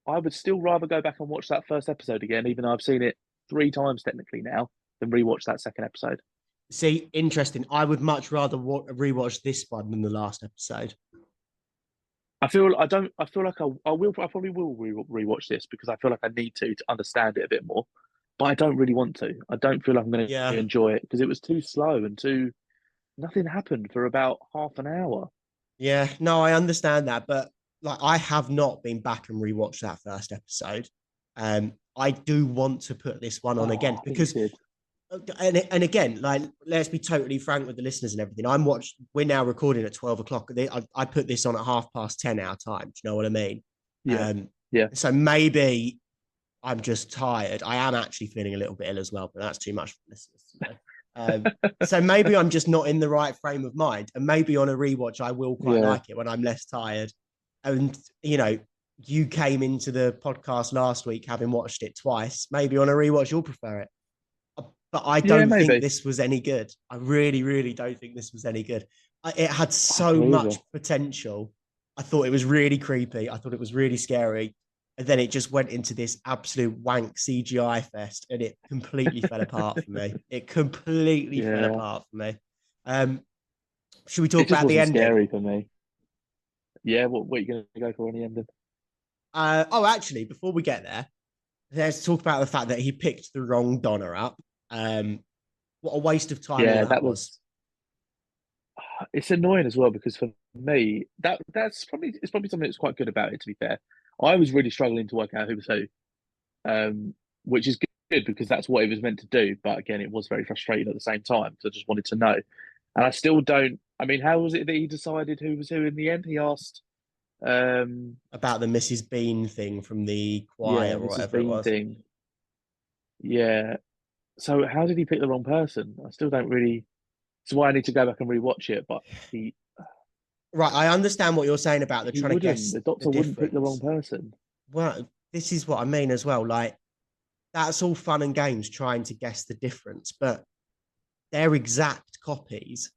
I would still rather go back and watch that first episode again, even though I've seen it 3 times technically now, than rewatch that second episode. See, interesting. I would much rather rewatch this one than the last episode. I feel like I probably will rewatch this because I feel like I need to understand it a bit more, but I don't really want to. I don't feel like I'm going to enjoy it because it was too slow and nothing happened for about half an hour. Yeah, no, I understand that, but like I have not been back and rewatched that first episode. I do want to put this one on again because, and again, like let's be totally frank with the listeners and everything. We're now recording at 12 o'clock. I put this on at 10:30 our time. Do you know what I mean? Yeah. So maybe I'm just tired. I am actually feeling a little bit ill as well, but that's too much for listeners to know. So maybe I'm just not in the right frame of mind, and maybe on a rewatch I will quite like it when I'm less tired. And you know, you came into the podcast last week having watched it twice. Maybe on a rewatch you'll prefer it, but I don't think this was any good. I really, really don't think this was any good. It had so much potential. I thought it was really creepy. I thought it was really scary. And then it just went into this absolute wank CGI fest, and it completely fell apart for me. It completely fell apart for me. Should we talk about the ending? Scary for me. Yeah, what are you going to go for in the ending? Actually, before we get there, let's talk about the fact that he picked the wrong Donna up. What a waste of time that was. It's annoying as well because for me, it's probably something that's quite good about it. To be fair, I was really struggling to work out who was who, which is good because that's what it was meant to do. But again, it was very frustrating at the same time. So I just wanted to know, and I still don't. I mean, how was it that he decided who was who in the end? He asked about the Mrs. Bean thing from the choir or whatever it was. Thing. Yeah. So how did he pick the wrong person? I still don't really. It's why I need to go back and rewatch it. But right, I understand what you're saying about the trying to guess. The doctor wouldn't pick the wrong person. Well, this is what I mean as well. Like, that's all fun and games trying to guess the difference, but they're exact copies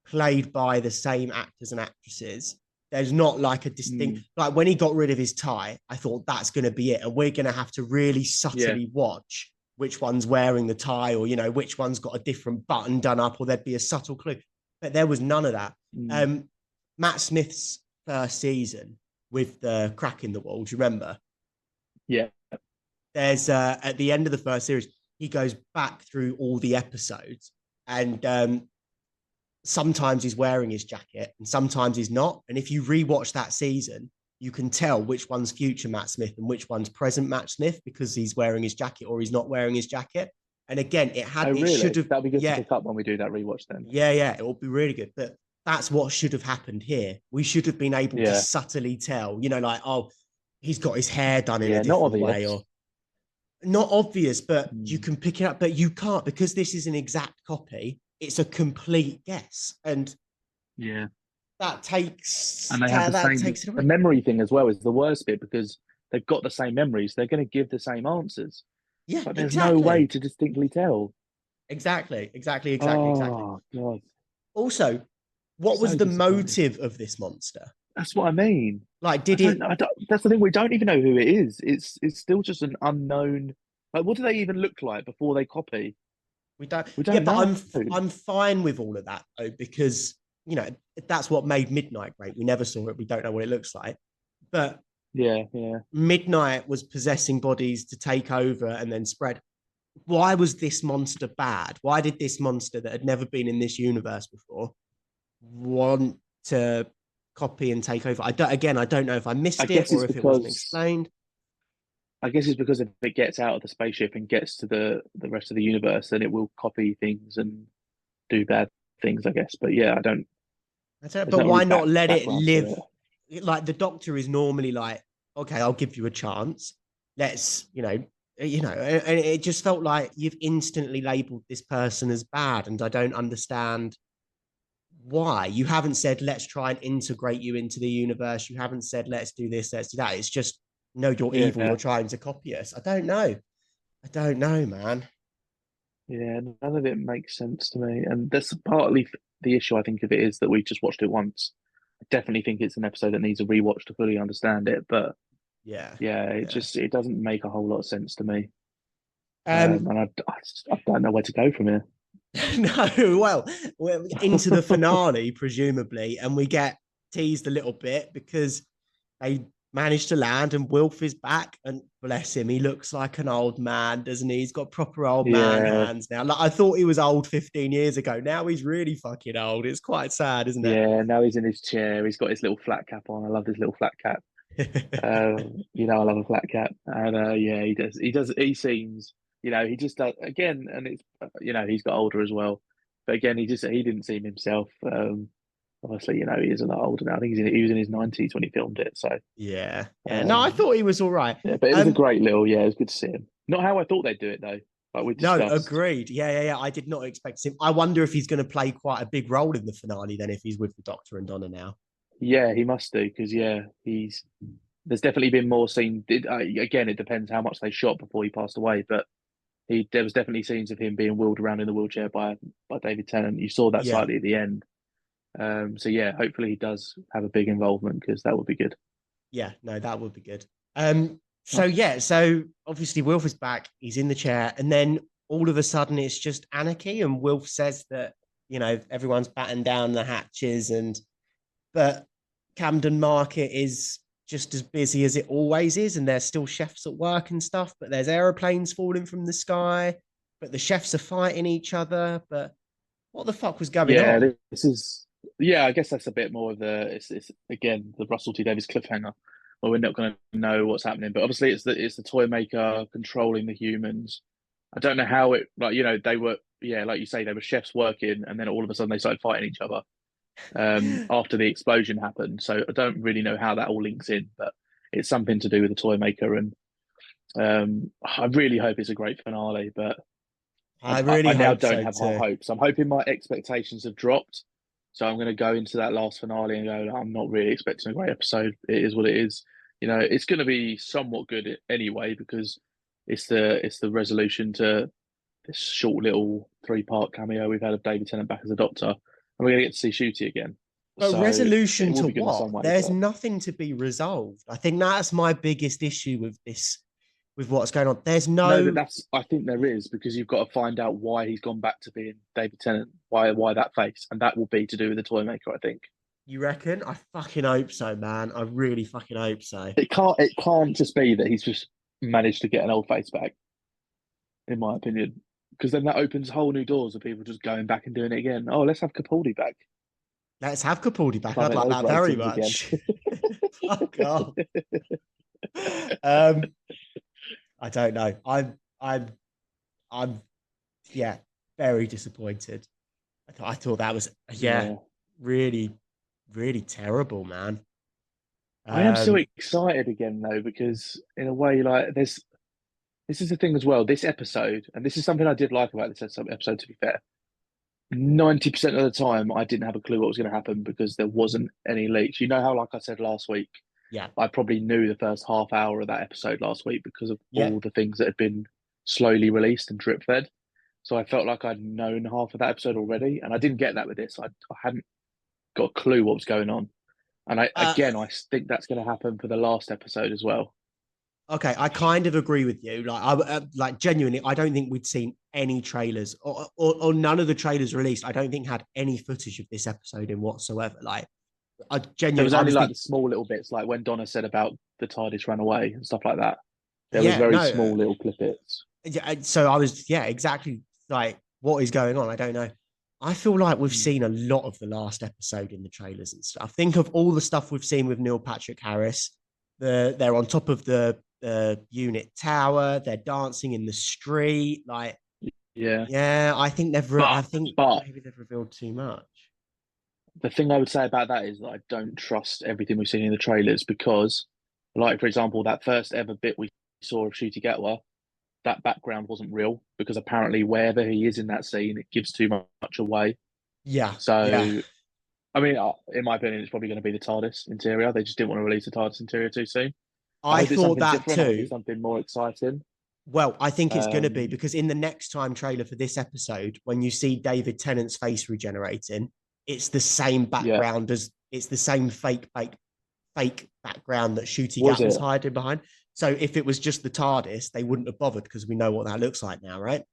played by the same actors and actresses. There's not like a distinct, like when he got rid of his tie, I thought that's going to be it. And we're going to have to really subtly watch which one's wearing the tie, or, you know, which one's got a different button done up, or there'd be a subtle clue. But there was none of that. Matt Smith's first season with the crack in the wall, do you remember? Yeah. There's at the end of the first series, he goes back through all the episodes, and sometimes he's wearing his jacket and sometimes he's not. And if you rewatch that season, you can tell which one's future Matt Smith and which one's present Matt Smith because he's wearing his jacket or he's not wearing his jacket. And again, it should have. That'll be good to pick up when we do that rewatch then. Yeah, it will be really good. But that's what should have happened here. We should have been able to subtly tell, you know, like, oh, he's got his hair done in a different way, or not obvious, but you can pick it up, but you can't because this is an exact copy. It's a complete guess. And that takes it away. The memory thing as well is the worst bit because they've got the same memories. They're going to give the same answers. Yeah, but there's no way to distinctly tell. Exactly. Oh, God. Also, what was the motive of this monster? That's what I mean. Like, that's the thing. We don't even know who it is. It's still just an unknown. Like, what do they even look like before they copy? We don't know. But I'm fine with all of that though, because, you know, that's what made Midnight great. We never saw it. We don't know what it looks like. But yeah. Midnight was possessing bodies to take over and then spread. Why was this monster bad? Why did this monster that had never been in this universe before want to copy and take over? I don't know if I missed it or if it wasn't explained. I guess it's because if it gets out of the spaceship and gets to the rest of the universe, then it will copy things and do bad things, I guess. But yeah, I don't. But why not let it live? Like the Doctor is normally like, okay, I'll give you a chance. Let's, and it just felt like you've instantly labeled this person as bad, and I don't understand why. You haven't said let's try and integrate you into the universe. You haven't said let's do this, let's do that. It's just no, you're evil. You're trying to copy us. I don't know, man. Yeah, none of it makes sense to me, and that's partly the issue. I think of it is that we just watched it once. I definitely think it's an episode that needs a rewatch to fully understand it. But it doesn't make a whole lot of sense to me. And I don't know where to go from here. No, well, we're into the finale, presumably, and we get teased a little bit because they managed to land and Wilf is back, and bless him, he looks like an old man, doesn't he? He's got proper old man hands now. Like I thought he was old 15 years ago. Now he's really fucking old. It's quite sad, isn't it? Yeah, now he's in his chair. He's got his little flat cap on. I love his little flat cap. I love a flat cap. And he seems, he just does again, and it's he's got older as well. But again, he didn't seem himself. Obviously, he is a lot older now. I think he was in his 90s when he filmed it. So yeah. No, I thought he was all right. Yeah, but it was a great little. Yeah, it was good to see him. Not how I thought they'd do it though. Like we discussed. No, agreed. Yeah. I did not expect him. I wonder if he's going to play quite a big role in the finale then, if he's with the Doctor and Donna now. Yeah, he must do because there's definitely been more scenes. Again, it depends how much they shot before he passed away, but there was definitely scenes of him being wheeled around in the wheelchair by David Tennant. You saw that slightly at the end. So yeah, hopefully he does have a big involvement because that would be good. Yeah, no, that would be good. So obviously Wilf is back. He's in the chair, and then all of a sudden it's just anarchy. And Wilf says that everyone's battened down the hatches, but Camden Market is just as busy as it always is, and there's still chefs at work and stuff. But there's aeroplanes falling from the sky. But the chefs are fighting each other. But what the fuck was going on? I guess that's a bit more of it's again the Russell T Davies cliffhanger, where we're not going to know what's happening. But obviously, it's the toy maker controlling the humans. I don't know how it they were like you say, they were chefs working, and then all of a sudden they started fighting each other after the explosion happened. So I don't really know how that all links in, but it's something to do with the toy maker, and I really hope it's a great finale. But I now don't have high hopes. I'm hoping my expectations have dropped. So I'm going to go into that last finale and go, I'm not really expecting a great episode. It is what it is. It's going to be somewhat good anyway because it's the resolution to this short little 3-part cameo we've had of David Tennant back as a Doctor, and we're going to get to see Ncuti again. But resolution to what? There's nothing to be resolved. I think that's my biggest issue with this. With what's going on, there's I think there is, because you've got to find out why he's gone back to being David Tennant, why that face, and that will be to do with the toy maker. I think. You reckon? I fucking hope so, man. I really fucking hope so. It can't just be that he's just managed to get an old face back, in my opinion, because then that opens whole new doors of people just going back and doing it again. Oh, let's have Capaldi back. Let's have Capaldi back. I'd like that very much. Fuck off. I don't know. I'm very disappointed. I thought that was really, really terrible, man. I am so excited again though, because in a way, like this is the thing as well. This episode, and this is something I did like about this episode. To be fair, 90% of the time, I didn't have a clue what was going to happen because there wasn't any leaks. You know how, like I said last week. Yeah, I probably knew the first half hour of that episode last week because of all the things that had been slowly released and drip fed. So I felt like I'd known half of that episode already, and I didn't get that with this. I hadn't got a clue what was going on, and I think that's going to happen for the last episode as well. Okay, I kind of agree with you. Like genuinely, I don't think we'd seen any trailers or none of the trailers released. I don't think had any footage of this episode in whatsoever. Like I There was genuinely, I only was like thinking, the small little bits, like when Donna said about the TARDIS ran away and stuff like that. There was yeah, very no, small little clippets. yeah. So I was, yeah, exactly. Like, what is going on? I don't know. I feel like we've Hmm. seen a lot of the last episode in the trailers and stuff. Think of all the stuff we've seen with Neill Patrick Harris. They're on top of the unit tower. They're dancing in the street. Like, Yeah, yeah, I but think but maybe they've revealed too much. the thing I would say about that is that I don't trust everything we've seen in the trailers because, like for example, that first ever bit we saw of Ncuti Gatwa, that background wasn't real because apparently wherever he is in that scene, it gives too much away. Yeah, yeah. So, I mean, in my opinion, it's probably going to be the TARDIS interior. They just didn't want to release the TARDIS interior too soon. I I hope it's thought something that different. I hope too. it's something more exciting. Well, I think it's going to be Um, because in the next time trailer for this episode, when you see David Tennant's face regenerating, it's the same yeah, background as it's the same fake background that Shooty was Gap was it? hiding behind. So if it was just the TARDIS, they wouldn't have bothered because we know what that looks like now, right?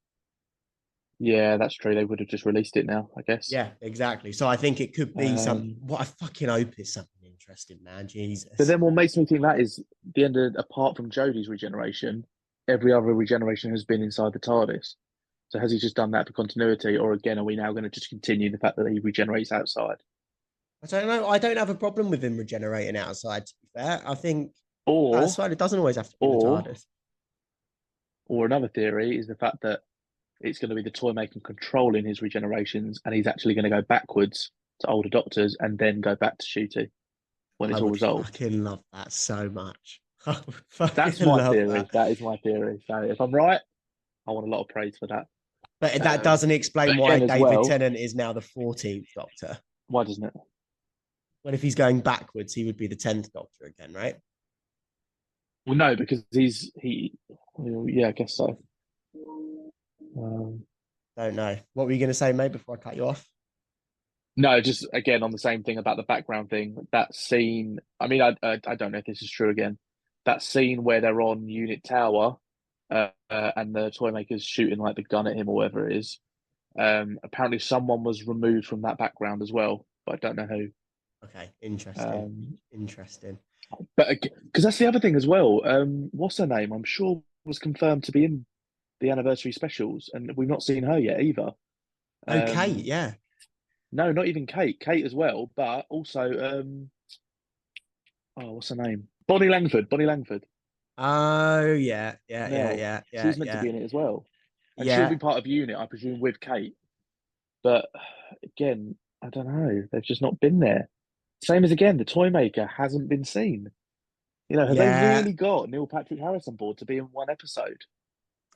Yeah, that's true. They would have just released it now, I guess. Yeah, exactly. So I think it could be some. Um, What I fucking hope is something interesting, man. but Jesus. then what makes me think that is the end of, apart from Jodie's regeneration, every other regeneration has been inside the TARDIS. So has he just done that for continuity, or again, are we now going to just continue the fact that he regenerates outside? I don't know. I don't have a problem with him regenerating outside. To be fair, I think Or, outside it doesn't always have to be the or, TARDIS. or another theory is the fact that it's going to be the toy maker controlling his regenerations, and he's actually going to go backwards to older doctors and then go back to Shooty when I it's all would resolved. fucking love that so much. I would That's fucking my love theory. that. That is my theory. So if I'm right, I want a lot of praise for that. But that doesn't But explain why again, as David well, Tennant is now the 14th Doctor. why doesn't it? Well, if he's going backwards, he would be the 10th Doctor again, right? Well, no, because Yeah, I guess so. Um, Don't know. What were you going to say, mate, before I cut you off? no, just again on the same thing about the background thing. That scene. I mean, I don't know if this is true again. That scene where they're on Unit Tower, and the toy maker's shooting like the gun at him or whatever it is. Apparently, someone was removed from that background as well, but I don't know who. Okay, interesting. Um, Interesting. but because that's the other thing as well. What's her name? I'm sure was confirmed to be in the anniversary specials, and we've not seen her yet either. Okay, Um, yeah. no, not even Kate. Kate as well, but also what's her name? Bonnie Langford. Bonnie Langford. Oh, yeah, yeah, yeah, Nell. yeah, yeah, She's meant to yeah, be in it as well, and she'll yeah, be part of Unit, I presume, with Kate. But again, I don't know. They've just not been there. Same as again, the toy maker hasn't been seen. You know, have they yeah. really got Neill Patrick Harris on board to be in one episode?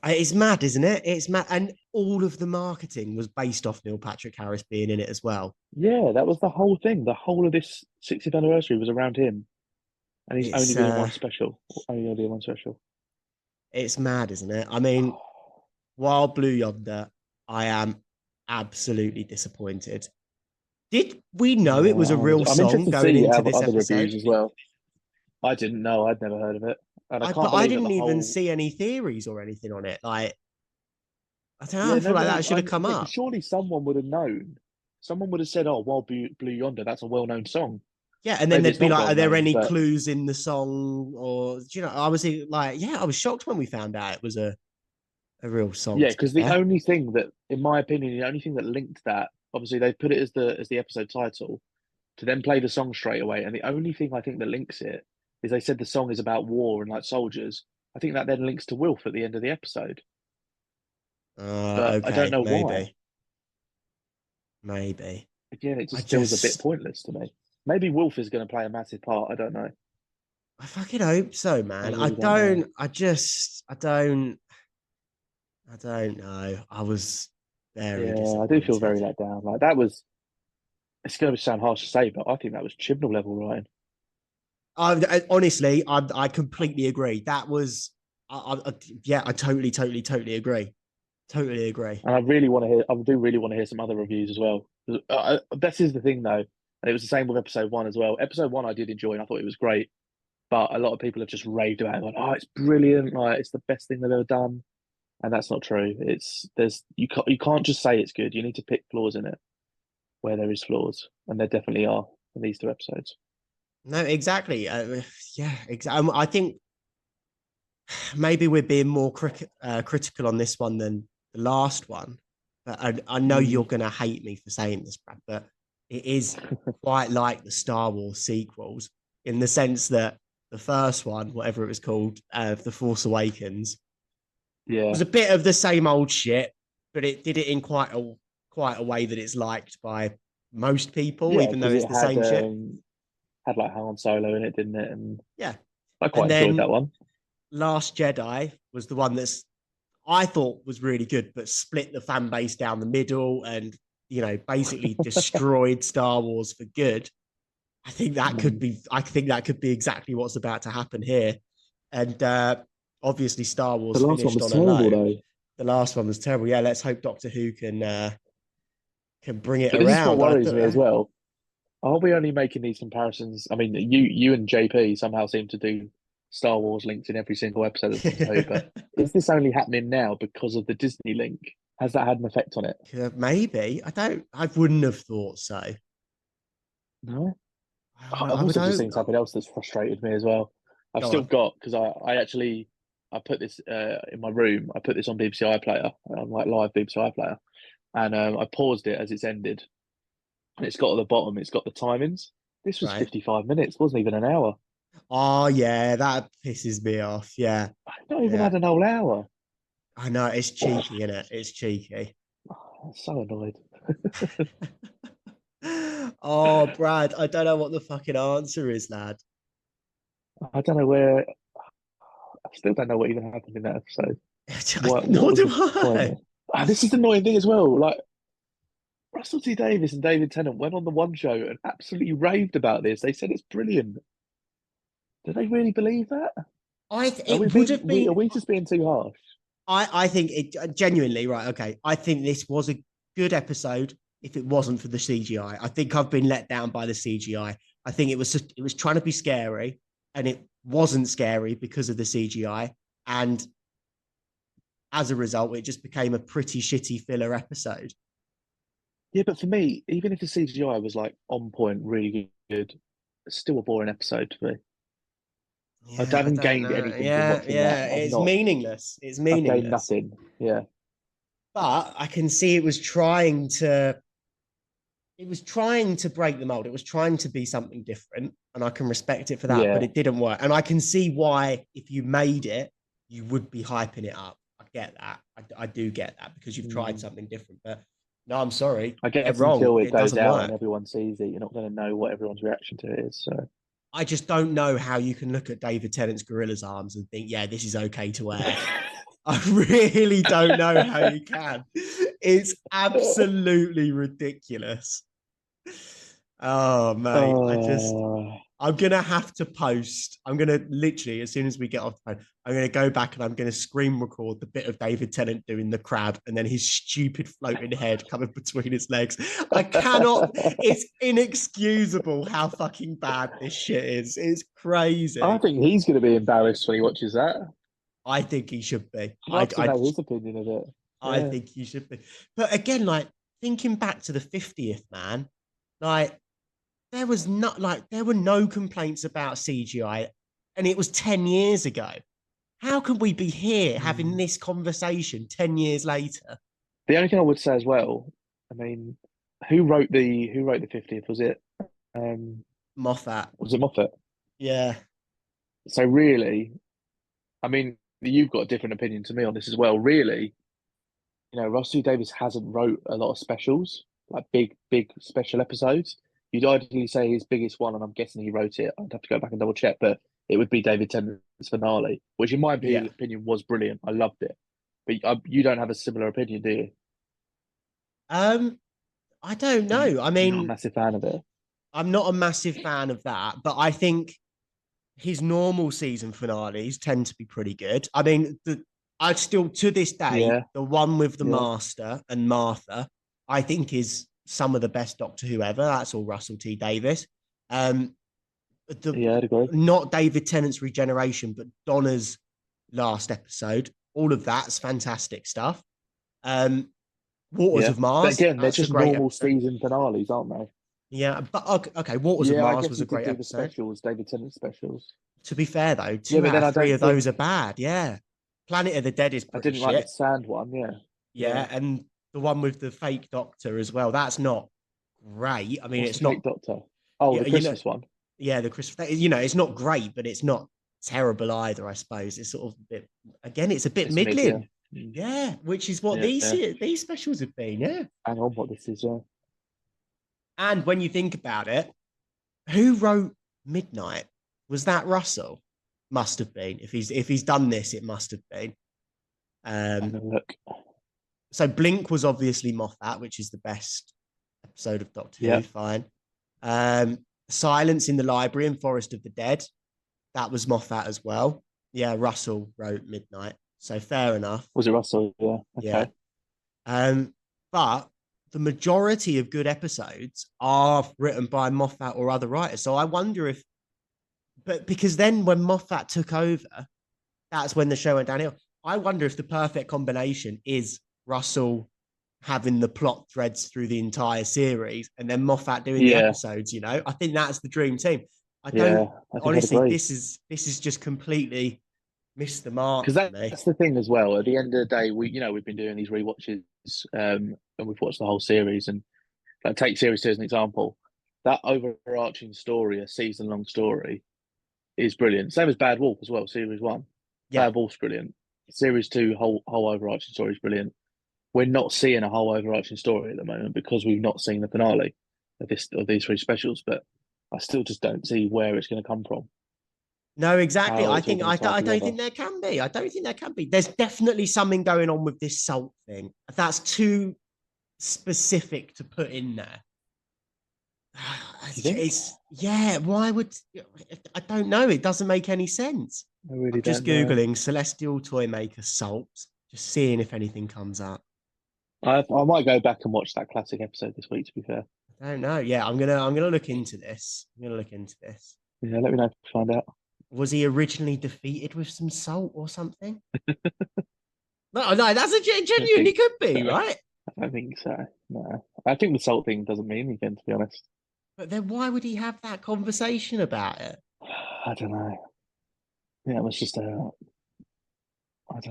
It's mad, isn't it? It's mad. And all of the marketing was based off Neil Patrick Harris being in it as well. Yeah, that was the whole thing. The whole of this 60th anniversary was around him, and he's only It's been in one special. Only going to be in one special. it's mad, isn't it? I mean, while Blue Yonder, I am absolutely disappointed. Did we know it was Yeah, a real I'm song interested to going see into this other episode? reviews as well. I didn't know. I'd never heard of it, and I But can't I believe that the didn't even whole. see any theories or anything on it. Like, I don't know. Yeah, I feel like nobody. that should have come Yeah, because up. surely someone would have known. Someone would have said, "Oh, well, Blue Yonder, that's a well-known song." Yeah, and then Maybe they'd it's be not like, "Are there well-known, any but clues in the song?" Or do you know, I was like, "Yeah, I was shocked when we found out it was a real song." yeah, To be because the fair, only thing that, in my opinion, the only thing that linked that, obviously, they put it as the episode title to then play the song straight away, and the only thing I think that links it is they said the song is about war and like soldiers. I think that then links to Wilf at the end of the episode, but I don't okay, know why. maybe, maybe. Again, it I just feels a bit just, pointless to me. Maybe Wilf is going to play a massive part. I don't know. I fucking hope so, I man. really don't know. I don't know. I was very Yeah, I do feel disappointed. very let down. Like that was. It's going to sound harsh to say, but I think that was Chibnall level, Ryan. Honestly, I completely agree. That was, yeah, I totally agree. Totally agree. And I really want to hear. I do really want to hear some other reviews as well. This is the thing, though, and it was the same with episode one as well. Episode one, I did enjoy, and I thought it was great. But a lot of people have just raved about it, going, "Oh, it's brilliant! Like it's the best thing they've ever done." And that's not true. You can't just say it's good. You need to pick flaws in it where there is flaws, and there definitely are. in these 2 episodes. No, exactly. Yeah, exactly. I think maybe we're being more critical on this one than the last one. But I know you're going to hate me for saying this, Brad, but it is quite like the Star Wars sequels in the sense that the first one, whatever it was called, The Force Awakens, was a bit of the same old shit, but it did it in quite a way that it's liked by most people, even though it's the same shit. Had like Han Solo in it, didn't it? And yeah, I quite enjoyed that one. Last Jedi was the one that's I thought was really good, but split the fan base down the middle and, you know, basically destroyed Star Wars for good. I think that could be exactly what's about to happen here. And obviously Star Wars the last finished one was on a low. though. The last one was terrible. Yeah, let's hope Doctor Who can bring it but around. This is what worries me as well. Are we only making these comparisons? I mean, you and JP somehow seem to do Star Wars links in every single episode of Doctor Who, but is this only happening now because of the Disney link? Has that had an effect on it? Maybe. I wouldn't have thought so. No. I've also just seen something else that's frustrated me as well. I've still got, because I put this in my room. I put this on BBC iPlayer, like live BBC iPlayer, and I paused it as it's ended. And it's got at the bottom, it's got the timings. This was 55 minutes, wasn't even an hour. Oh, yeah, that pisses me off. Yeah. I've not even had an whole hour. I know, it's cheeky, isn't it? It's cheeky. I'm so annoyed. Oh, Brad, I don't know what the fucking answer is, lad. I don't know where. I still don't know what even happened in that episode. Nor do I. This is the annoying thing as well. Like, Russell T Davies and David Tennant went on the One Show and absolutely raved about this. They said it's brilliant. Do they really believe that? Are we just being too harsh? I think it genuinely, right, okay. I think this was a good episode if it wasn't for the CGI. I think I've been let down by the CGI. I think it was trying to be scary and it wasn't scary because of the CGI. And as a result, it just became a pretty shitty filler episode. Yeah, but for me, even if the CGI was like on point, really good, it's still a boring episode to me. Yeah, I haven't gained anything from watching that. It's meaningless. It's meaningless. I've gained nothing. Yeah. But I can see it was trying to break the mold. It was trying to be something different. And I can respect it for that, but it didn't work. And I can see why, if you made it, you would be hyping it up. I get that. I do get that because you've tried something different. But no, I'm sorry. I guess until it goes out and everyone sees it, you're not going to know what everyone's reaction to it is. So I just don't know how you can look at David Tennant's Gorilla's arms and think, yeah, this is okay to wear. I really don't know how you can. It's absolutely ridiculous. Oh, mate. I'm going to have to post. I'm going to literally, as soon as we get off the phone, I'm going to go back and I'm going to screen record the bit of David Tennant doing the crab and then his stupid floating head coming between his legs. I cannot, it's inexcusable how fucking bad this shit is. It's crazy. I think he's going to be embarrassed when he watches that. I think he should be. I know his opinion of it. I think he should be. But again, like thinking back to the 50th, man, like, there were no complaints about CGI, and it was 10 years ago. How can we be here having this conversation 10 years later? The only thing I would say as well, I mean, who wrote the 50th? Was it Moffat? Was it Moffat? Yeah. So really, I mean, you've got a different opinion to me on this as well. Really, you know, Russell Davies hasn't wrote a lot of specials, like big special episodes. You'd ideally say his biggest one, and I'm guessing he wrote it. I'd have to go back and double check, but it would be David Tennant's finale, which in my opinion was brilliant. I loved it. But you don't have a similar opinion, do you? I don't know. I mean, I'm not a massive fan of it. I'm not a massive fan of that, but I think his normal season finales tend to be pretty good. I mean, I still, to this day, the one with the Master and Martha, I think is some of the best Doctor Who ever. That's all Russell T Davies. I'd agree. Not David Tennant's Regeneration, but Donna's last episode. All of that's fantastic stuff. Waters of Mars. But again, they're just normal season finales, aren't they? Yeah, but okay, Waters of Yeah, I Mars guess was he a did great do the episode. specials, David Tennant specials. To be fair, though, Yeah, two but out then of I three don't of those think are bad. Yeah. Planet of the Dead is I pretty didn't like the shit. sand one. Yeah, Yeah. And the one with the fake doctor as well. That's not great. I mean, what's the it's fake not, doctor? Oh, yeah, the Christmas one. yeah, the Christmas, it's not great, but it's not terrible either, I suppose. It's sort of a bit, again, it's a bit It's mid, yeah. middling. Yeah, which is what Yeah, these specials have been. Yeah. hang on, what this is? Yeah, And when you think about it, who wrote Midnight? Was that Russell? Must have been. If he's done this, it must have been. hang on, look. So Blink was obviously Moffat, which is the best episode of Doctor Yeah. Who. Fine. Silence in the Library and Forest of the Dead. That was Moffat as well. Yeah, Russell wrote Midnight. So fair enough. Was it Russell? Yeah. Okay. Yeah. But the majority of good episodes are written by Moffat or other writers. So I wonder if, but because then when Moffat took over, that's when the show went downhill. I wonder if the perfect combination is Russell having the plot threads through the entire series and then Moffat doing the episodes. I think that's the dream team. I think honestly, this is just completely missed the mark because for me. that's the thing as well. At the end of the day, we've been doing these rewatches, and we've watched the whole series. And like, take series 2 as an example. That overarching story, a season-long story, is brilliant. Same as Bad Wolf as well. Series 1, Yeah. Bad Wolf's brilliant. Series 2, whole overarching story is brilliant. We're not seeing a whole overarching story at the moment because we've not seen the finale of these 3 specials. But I still just don't see where it's going to come from. No, exactly. I don't think there can be. I don't think there can be. There's definitely something going on with this salt thing. That's too specific to put in there. Yeah. Why would I don't know? It doesn't make any sense. I'm just googling celestial toy maker salt, just seeing if anything comes up. I might go back and watch that classic episode this week. To be fair, I don't know. Yeah, I'm gonna look into this. Yeah, let me know if you find out. Was he originally defeated with some salt or something? No, that's a genuinely could be, so. right? I don't think so. No, I think the salt thing doesn't mean anything, to be honest. But then why would he have that conversation about it? I don't know. Yeah, it was just I don't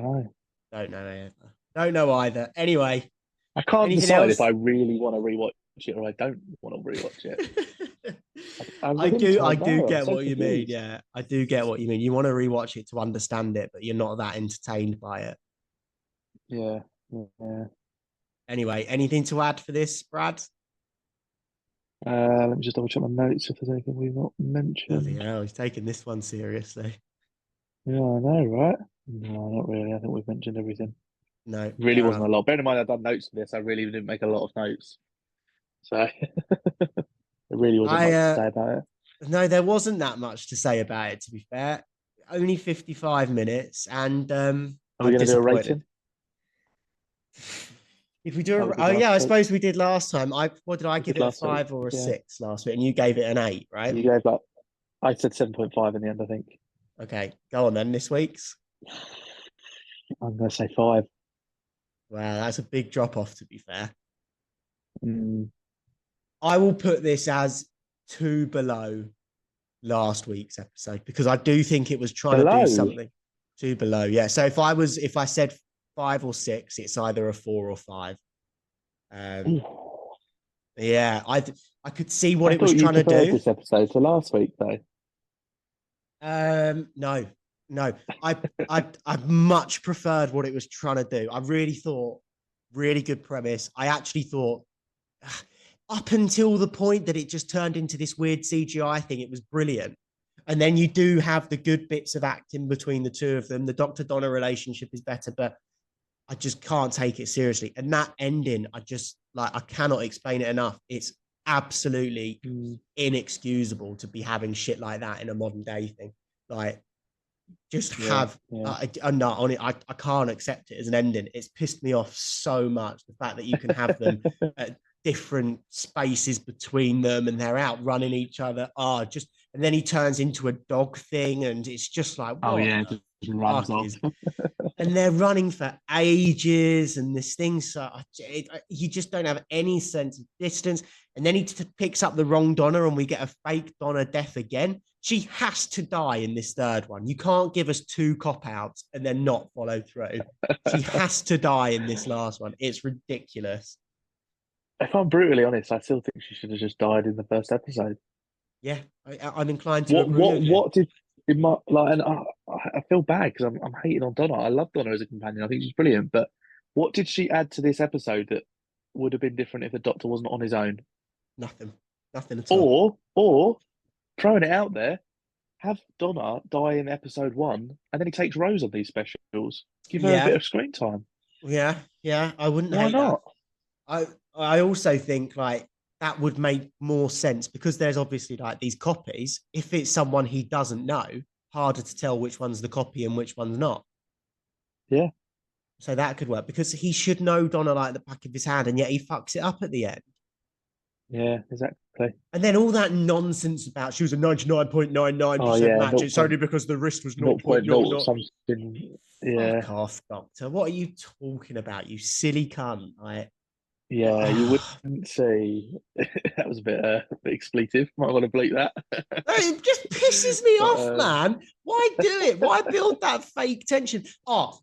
know. Don't know either. Anyway, I can't decide if I really want to rewatch it or I don't want to rewatch it. I do get what you mean. Yeah, I do get what you mean. You want to rewatch it to understand it, but you're not that entertained by it. Yeah. Anyway, anything to add for this, Brad? Let me just double check my notes if there's anything we've not mentioned. Yeah, he's taking this one seriously. Yeah, I know, right? No, not really. I think we've mentioned everything. No, really wasn't a lot. Bear in mind, I've done notes for this. I really didn't make a lot of notes, so it really wasn't much to say about it. No, there wasn't that much to say about it. To be fair, only 55 minutes, and are we going to do a rating? If we do, I suppose we did last time. What did I give it? A 5 or a 6 last week, and you gave it an 8, right? You gave I said 7.5 in the end, I think. Okay, go on then. This week's, I'm going to say 5. Wow, that's a big drop off. To be fair, I will put this as 2 below last week's episode because I do think it was trying to do something. 2 below, yeah. So if I said 5 or 6, it's either a 4 or 5. Yeah, I could see what it was trying to do. This episode to last week, though. No. I much preferred what it was trying to do. I really thought, really good premise. I actually thought, up until the point that it just turned into this weird CGI thing, it was brilliant. And then you do have the good bits of acting between the two of them. The Dr. Donna relationship is better, but I just can't take it seriously. And that ending, I cannot explain it enough. It's absolutely inexcusable to be having shit like that in a modern day thing. I can't accept it as an ending. It's pissed me off so much. The fact that you can have them at different spaces between them and they're out running each other. And then he turns into a dog thing, and it's just like, what? Oh yeah, Just runs off. And they're running for ages, and this thing, so you just don't have any sense of distance. And then he picks up the wrong Donna, and we get a fake Donna death again. She has to die in this third one. You can't give us 2 cop-outs and then not follow through. She has to die in this last one. It's ridiculous. If I'm brutally honest, I still think she should have just died in the first episode. Yeah, I'm inclined to agree. What did my like? And I feel bad because I'm hating on Donna. I love Donna as a companion. I think she's brilliant. But what did she add to this episode that would have been different if the Doctor wasn't on his own? Nothing at all. Or throwing it out there, have Donna die in episode 1, and then he takes Rose on these specials. Give her a bit of screen time. Yeah, I wouldn't Why hate not? that. I also think like that would make more sense because there's obviously like these copies. If it's someone he doesn't know, harder to tell which one's the copy and which one's not. Yeah. So that could work because he should know Donna like the back of his hand, and yet he fucks it up at the end. Yeah, exactly. And then all that nonsense about she was a 99.99% match. It's only because the wrist was 0.0 something. Yeah. Fuck off, Doctor. What are you talking about, you silly cunt? Yeah, you wouldn't say that was a bit expletive. Might want to bleep that. It just pisses me off, man. Why do it? Why build that fake tension? Oh,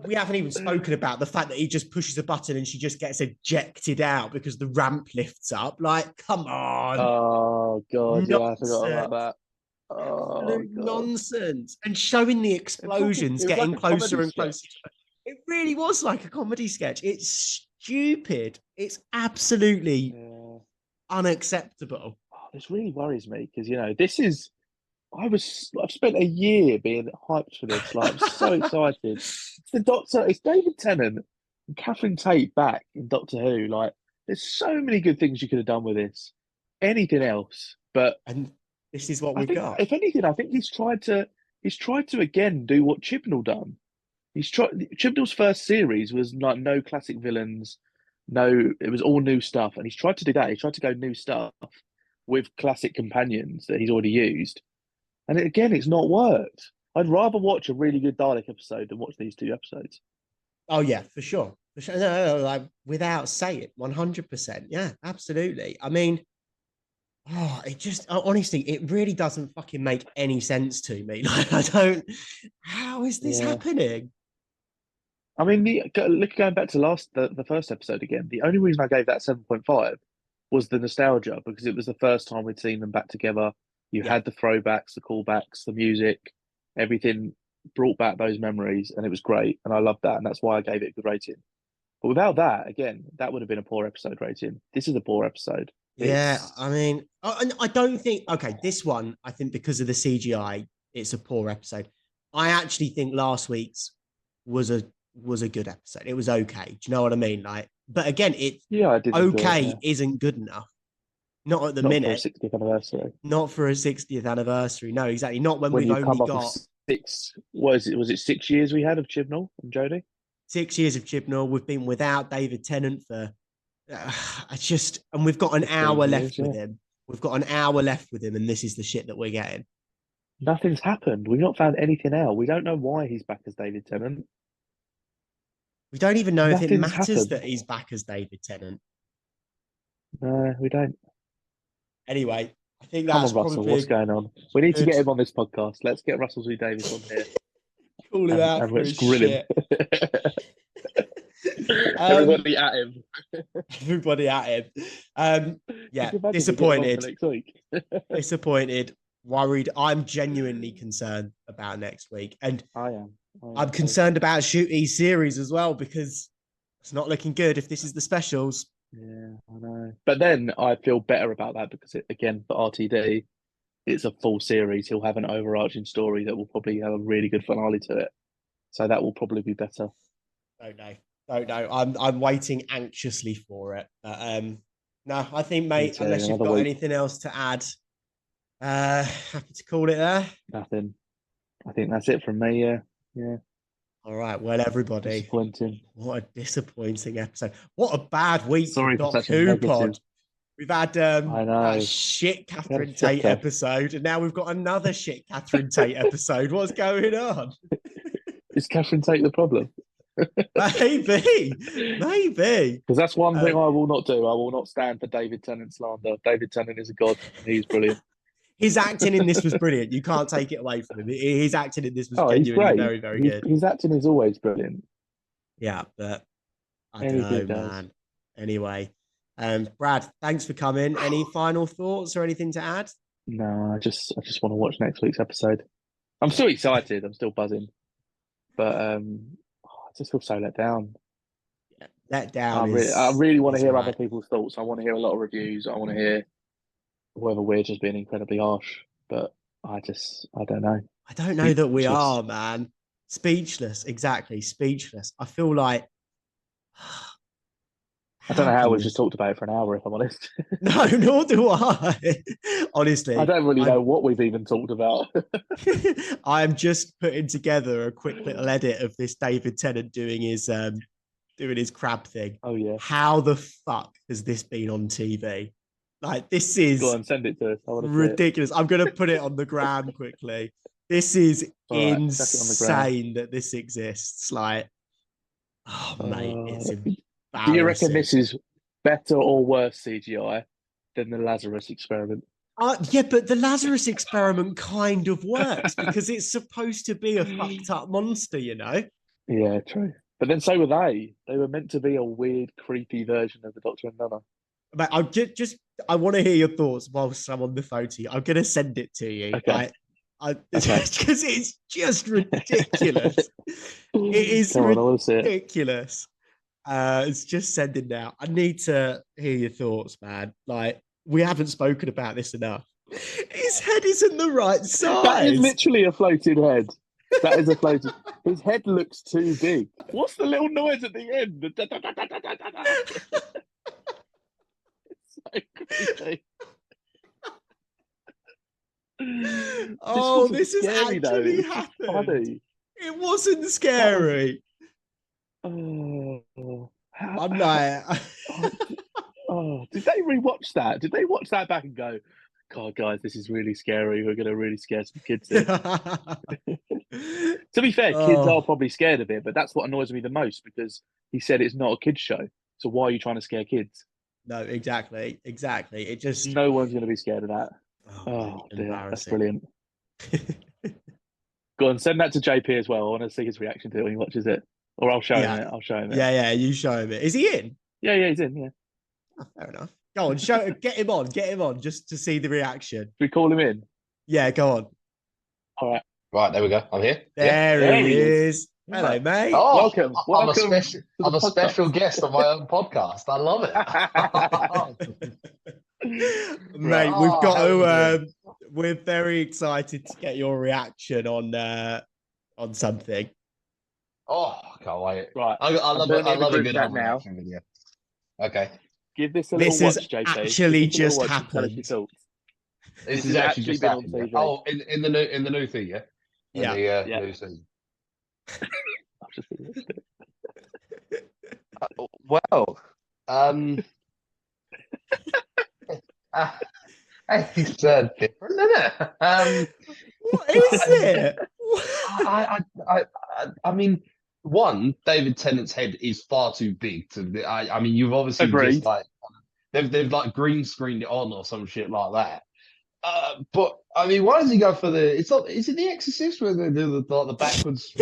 we haven't even spoken about the fact that he just pushes a button and she just gets ejected out because the ramp lifts up. Like, come on. Oh, God. Yeah, I forgot about that. Oh, nonsense. And showing the explosions getting closer and closer. It really was like a comedy sketch. It's stupid. It's absolutely unacceptable. Oh, this really worries me because, I've spent a year being hyped for this. Like, I'm so excited. It's the Doctor, it's David Tennant and Catherine Tate back in Doctor Who. Like, there's so many good things you could have done with this. Anything else. And this is what we've got. If anything, I think he's tried to again do what Chibnall done. Chibnall's first series was like no classic villains, it was all new stuff, and he's tried to do that. He's tried to go new stuff with classic companions that he's already used, and it's not worked. I'd rather watch a really good Dalek episode than watch these 2 episodes. Oh yeah, for sure. No, like without saying, 100%. Yeah, absolutely. I mean, honestly, it really doesn't fucking make any sense to me. Like, how is this happening? I mean, going back to the first episode again, the only reason I gave that 7.5 was the nostalgia, because it was the first time we'd seen them back together. You had the throwbacks, the callbacks, the music, everything brought back those memories, and it was great. And I loved that, and that's why I gave it a good rating. But without that, again, that would have been a poor episode rating. This is a poor episode. I mean, I don't think, this one, I think because of the CGI, it's a poor episode. I actually think last week's was a good episode. It was okay. Do you know what I mean? Like, but again, isn't good enough. Not at the minute. For a 60th anniversary. Not for a 60th anniversary. No, exactly. Not when we've only got 6. Was it 6 years we had of Chibnall and Jodie? 6 years of Chibnall. We've been without David Tennant for. And we've got an hour left with him. We've got an hour left with him, and this is the shit that we're getting. Nothing's happened. We've not found anything out. We don't know why he's back as David Tennant. We don't even know if it matters that he's back as David Tennant. No, we don't. Anyway, I think that's Come on, Russell, what's going on? We need to get him on this podcast. Let's get Russell T Davies on here. Call him out. And let's grill him. Everybody at him. Everybody at him. Disappointed. Next week. Disappointed. Worried. I'm genuinely concerned about next week. And I am. I'm concerned about Shooty's series as well, because it's not looking good if this is the specials. Yeah, I know. But then I feel better about that because, again, for RTD, it's a full series. He'll have an overarching story that will probably have a really good finale to it. So that will probably be better. Don't know. I'm waiting anxiously for it. No, I think, mate, unless you've got anything else to add, happy to call it there. Nothing. I think that's it from me. Yeah. All right. Well, everybody. Disappointing. What a disappointing episode. What a bad week. Sorry for such a negative pod. We've had I know. that shit Catherine Tate episode, and now we've got another shit Catherine Tate episode. What's going on? Is Catherine Tate the problem? Maybe. Because that's one thing I will not do. I will not stand for David Tennant slander. David Tennant is a god. He's brilliant. His acting in this was brilliant. You can't take it away from him. His acting in this was He's genuinely great. very, very good. His acting is always brilliant. Yeah, but I don't know, man. Anyway, Brad, thanks for coming. Any final thoughts or anything to add? No, I just want to watch next week's episode. I'm still excited. I'm still buzzing, but I just feel so let down. Yeah, let down. I really want to hear other people's thoughts. I want to hear a lot of reviews. I want to hear whether we're just being incredibly harsh, but I don't know. I don't know that we are, man. Speechless. Exactly. Speechless. I feel like I don't know how we've just talked about it for an hour, if I'm honest. No, nor do I. Honestly. I don't really know what we've even talked about. I am just putting together a quick little edit of this David Tennant doing his crab thing. Oh yeah. How the fuck has this been on TV? Like, this is Go on, send it to us. ridiculous. I'm gonna put it on the gram quickly. This is insane that this exists. Like, oh mate, it's embarrassing. Do you reckon this is better or worse CGI than the Lazarus experiment? Yeah, but the Lazarus experiment kind of works because it's supposed to be a fucked up monster, you know? Yeah, true. But then so were they. They were meant to be a weird, creepy version of the Doctor and Donna. But I want to hear your thoughts whilst I'm on the phone to you. I'm going to send it to you. Okay. Because it's just ridiculous. It is ridiculous. It's just sending now. I need to hear your thoughts, man. Like, we haven't spoken about this enough. His head isn't the right size. That is literally a floating head. That is a floating. His head looks too big. What's the little noise at the end? It's so creepy. This has actually happened. Funny. It wasn't scary. I'm like, did they rewatch that? Did they watch that back and go, God, guys, this is really scary. We're going to really scare some kids here. To be fair, kids are probably scared of it, but that's what annoys me the most because he said it's not a kids show. So why are you trying to scare kids? No, exactly. It just no one's going to be scared of that. Oh dear, that's brilliant. Go on, send that to JP as well. I want to see his reaction to it when he watches it. Or I'll show him it. Yeah, you show him it. Is he in? Yeah, he's in, yeah. Oh, fair enough. Go on, get him on just to see the reaction. Should we call him in? Yeah, go on. All right. Right, there we go. I'm here. There he is. Hello, mate. Oh, welcome. I'm a special guest on my own podcast. I love it. Mate, we've got to we're very excited to get your reaction on something. Oh, can't wait. Right. I love a good reaction video. Okay. Give this a little watch, JP. Actually just happened. This is actually just happened. Yeah. Oh, in the new thing, yeah? Yeah. New season. Well, it's different, isn't it? What is it? I mean, one, David Tennant's head is far too big to. I mean, you've obviously just like they've like green screened it on or some shit like that. But I mean, why does he go for the? It's not. Is it The Exorcist where they do the backwards?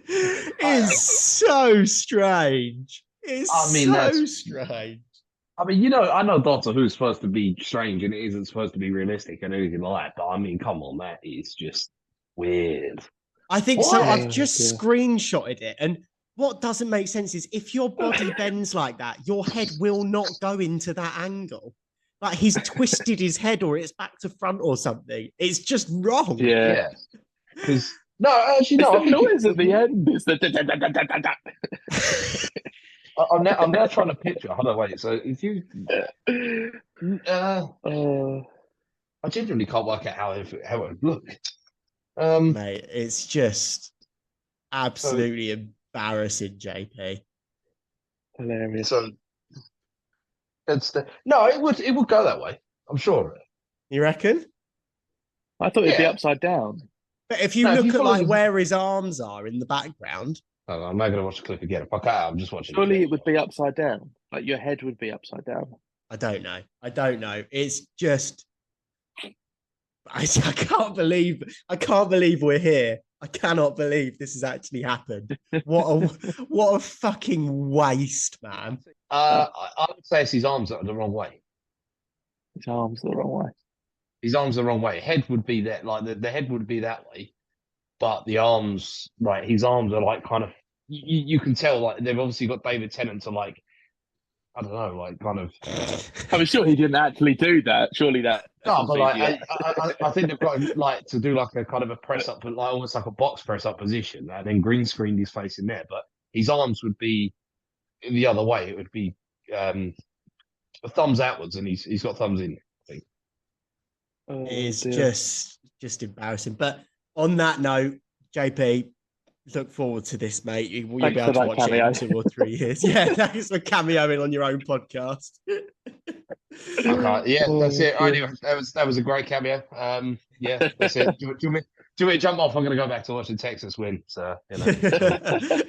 It's so strange. It's strange. I mean, I know Doctor Who's supposed to be strange and it isn't supposed to be realistic and anything like that. But I mean, come on, that is just weird. I think so. I've just screenshotted it, and what doesn't make sense is if your body bends like that, your head will not go into that angle. Like he's twisted his head, or it's back to front, or something. It's just wrong. Yeah. Because no, actually, no. The noise at the end is I'm now trying to picture. Hold on, wait. So if you, I genuinely can't work out how it would look. Mate, it's just absolutely embarrassing, JP. Hilarious. So it would go that way. I'm sure. You reckon? I thought it'd be upside down. But if you look at like where his arms are in the background. Oh, I'm not going to watch the clip again. If I can't, I'm just watching. Surely it would be upside down. Like your head would be upside down. I don't know. It's just, I can't believe we're here. I cannot believe this has actually happened. What a fucking waste, man. I would say it's his arms that are the wrong way. His arms are the wrong way. His arms are the wrong way. Head would be that, like the head would be that way, but the arms, like his arms are like kind of. You can tell like they've obviously got David Tennant to like, I don't know, like kind of. I mean, sure he didn't actually do that. Surely that. No, but like I think they've got like to do like a kind of a press up, but like almost like a box press up position, and then green screened his face in there. But his arms would be the other way. It would be thumbs outwards, and he's got thumbs in. I think. It's just embarrassing. But on that note, JP, look forward to this, mate. You'll be able to watch cameo. It in 2 or 3 years. Yeah, thanks for cameoing on your own podcast. Okay, yeah, that's it. Anyway, that was a great cameo. Yeah, that's it. Do you want me to jump off? I'm going to go back to watching Texas win. So, you know.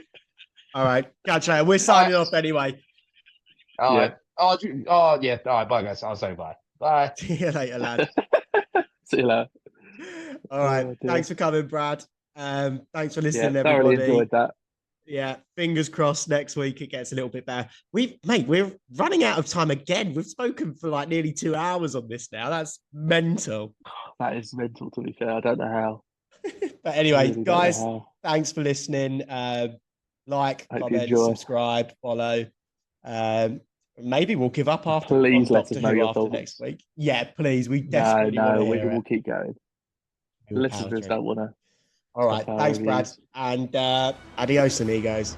All right, catch you later. We're signing off anyway. All right. Oh, yeah. All right, bye, guys. I'll say bye. Bye. See you later, lad. See you later. All right. Thanks for coming, Brad. Thanks for listening, everybody. Thoroughly enjoyed that. Yeah, fingers crossed next week it gets a little bit better. We're running out of time again. We've spoken for like nearly 2 hours on this now. That's mental. That is mental, to be fair. I don't know how. But anyway, really guys, thanks for listening. Like, comment, subscribe, follow. Maybe we'll give up after. Please let us know your thoughts next week. Yeah, please. We definitely we'll keep going. The listeners don't want to. All right. Thanks, Brad. And adios, amigos.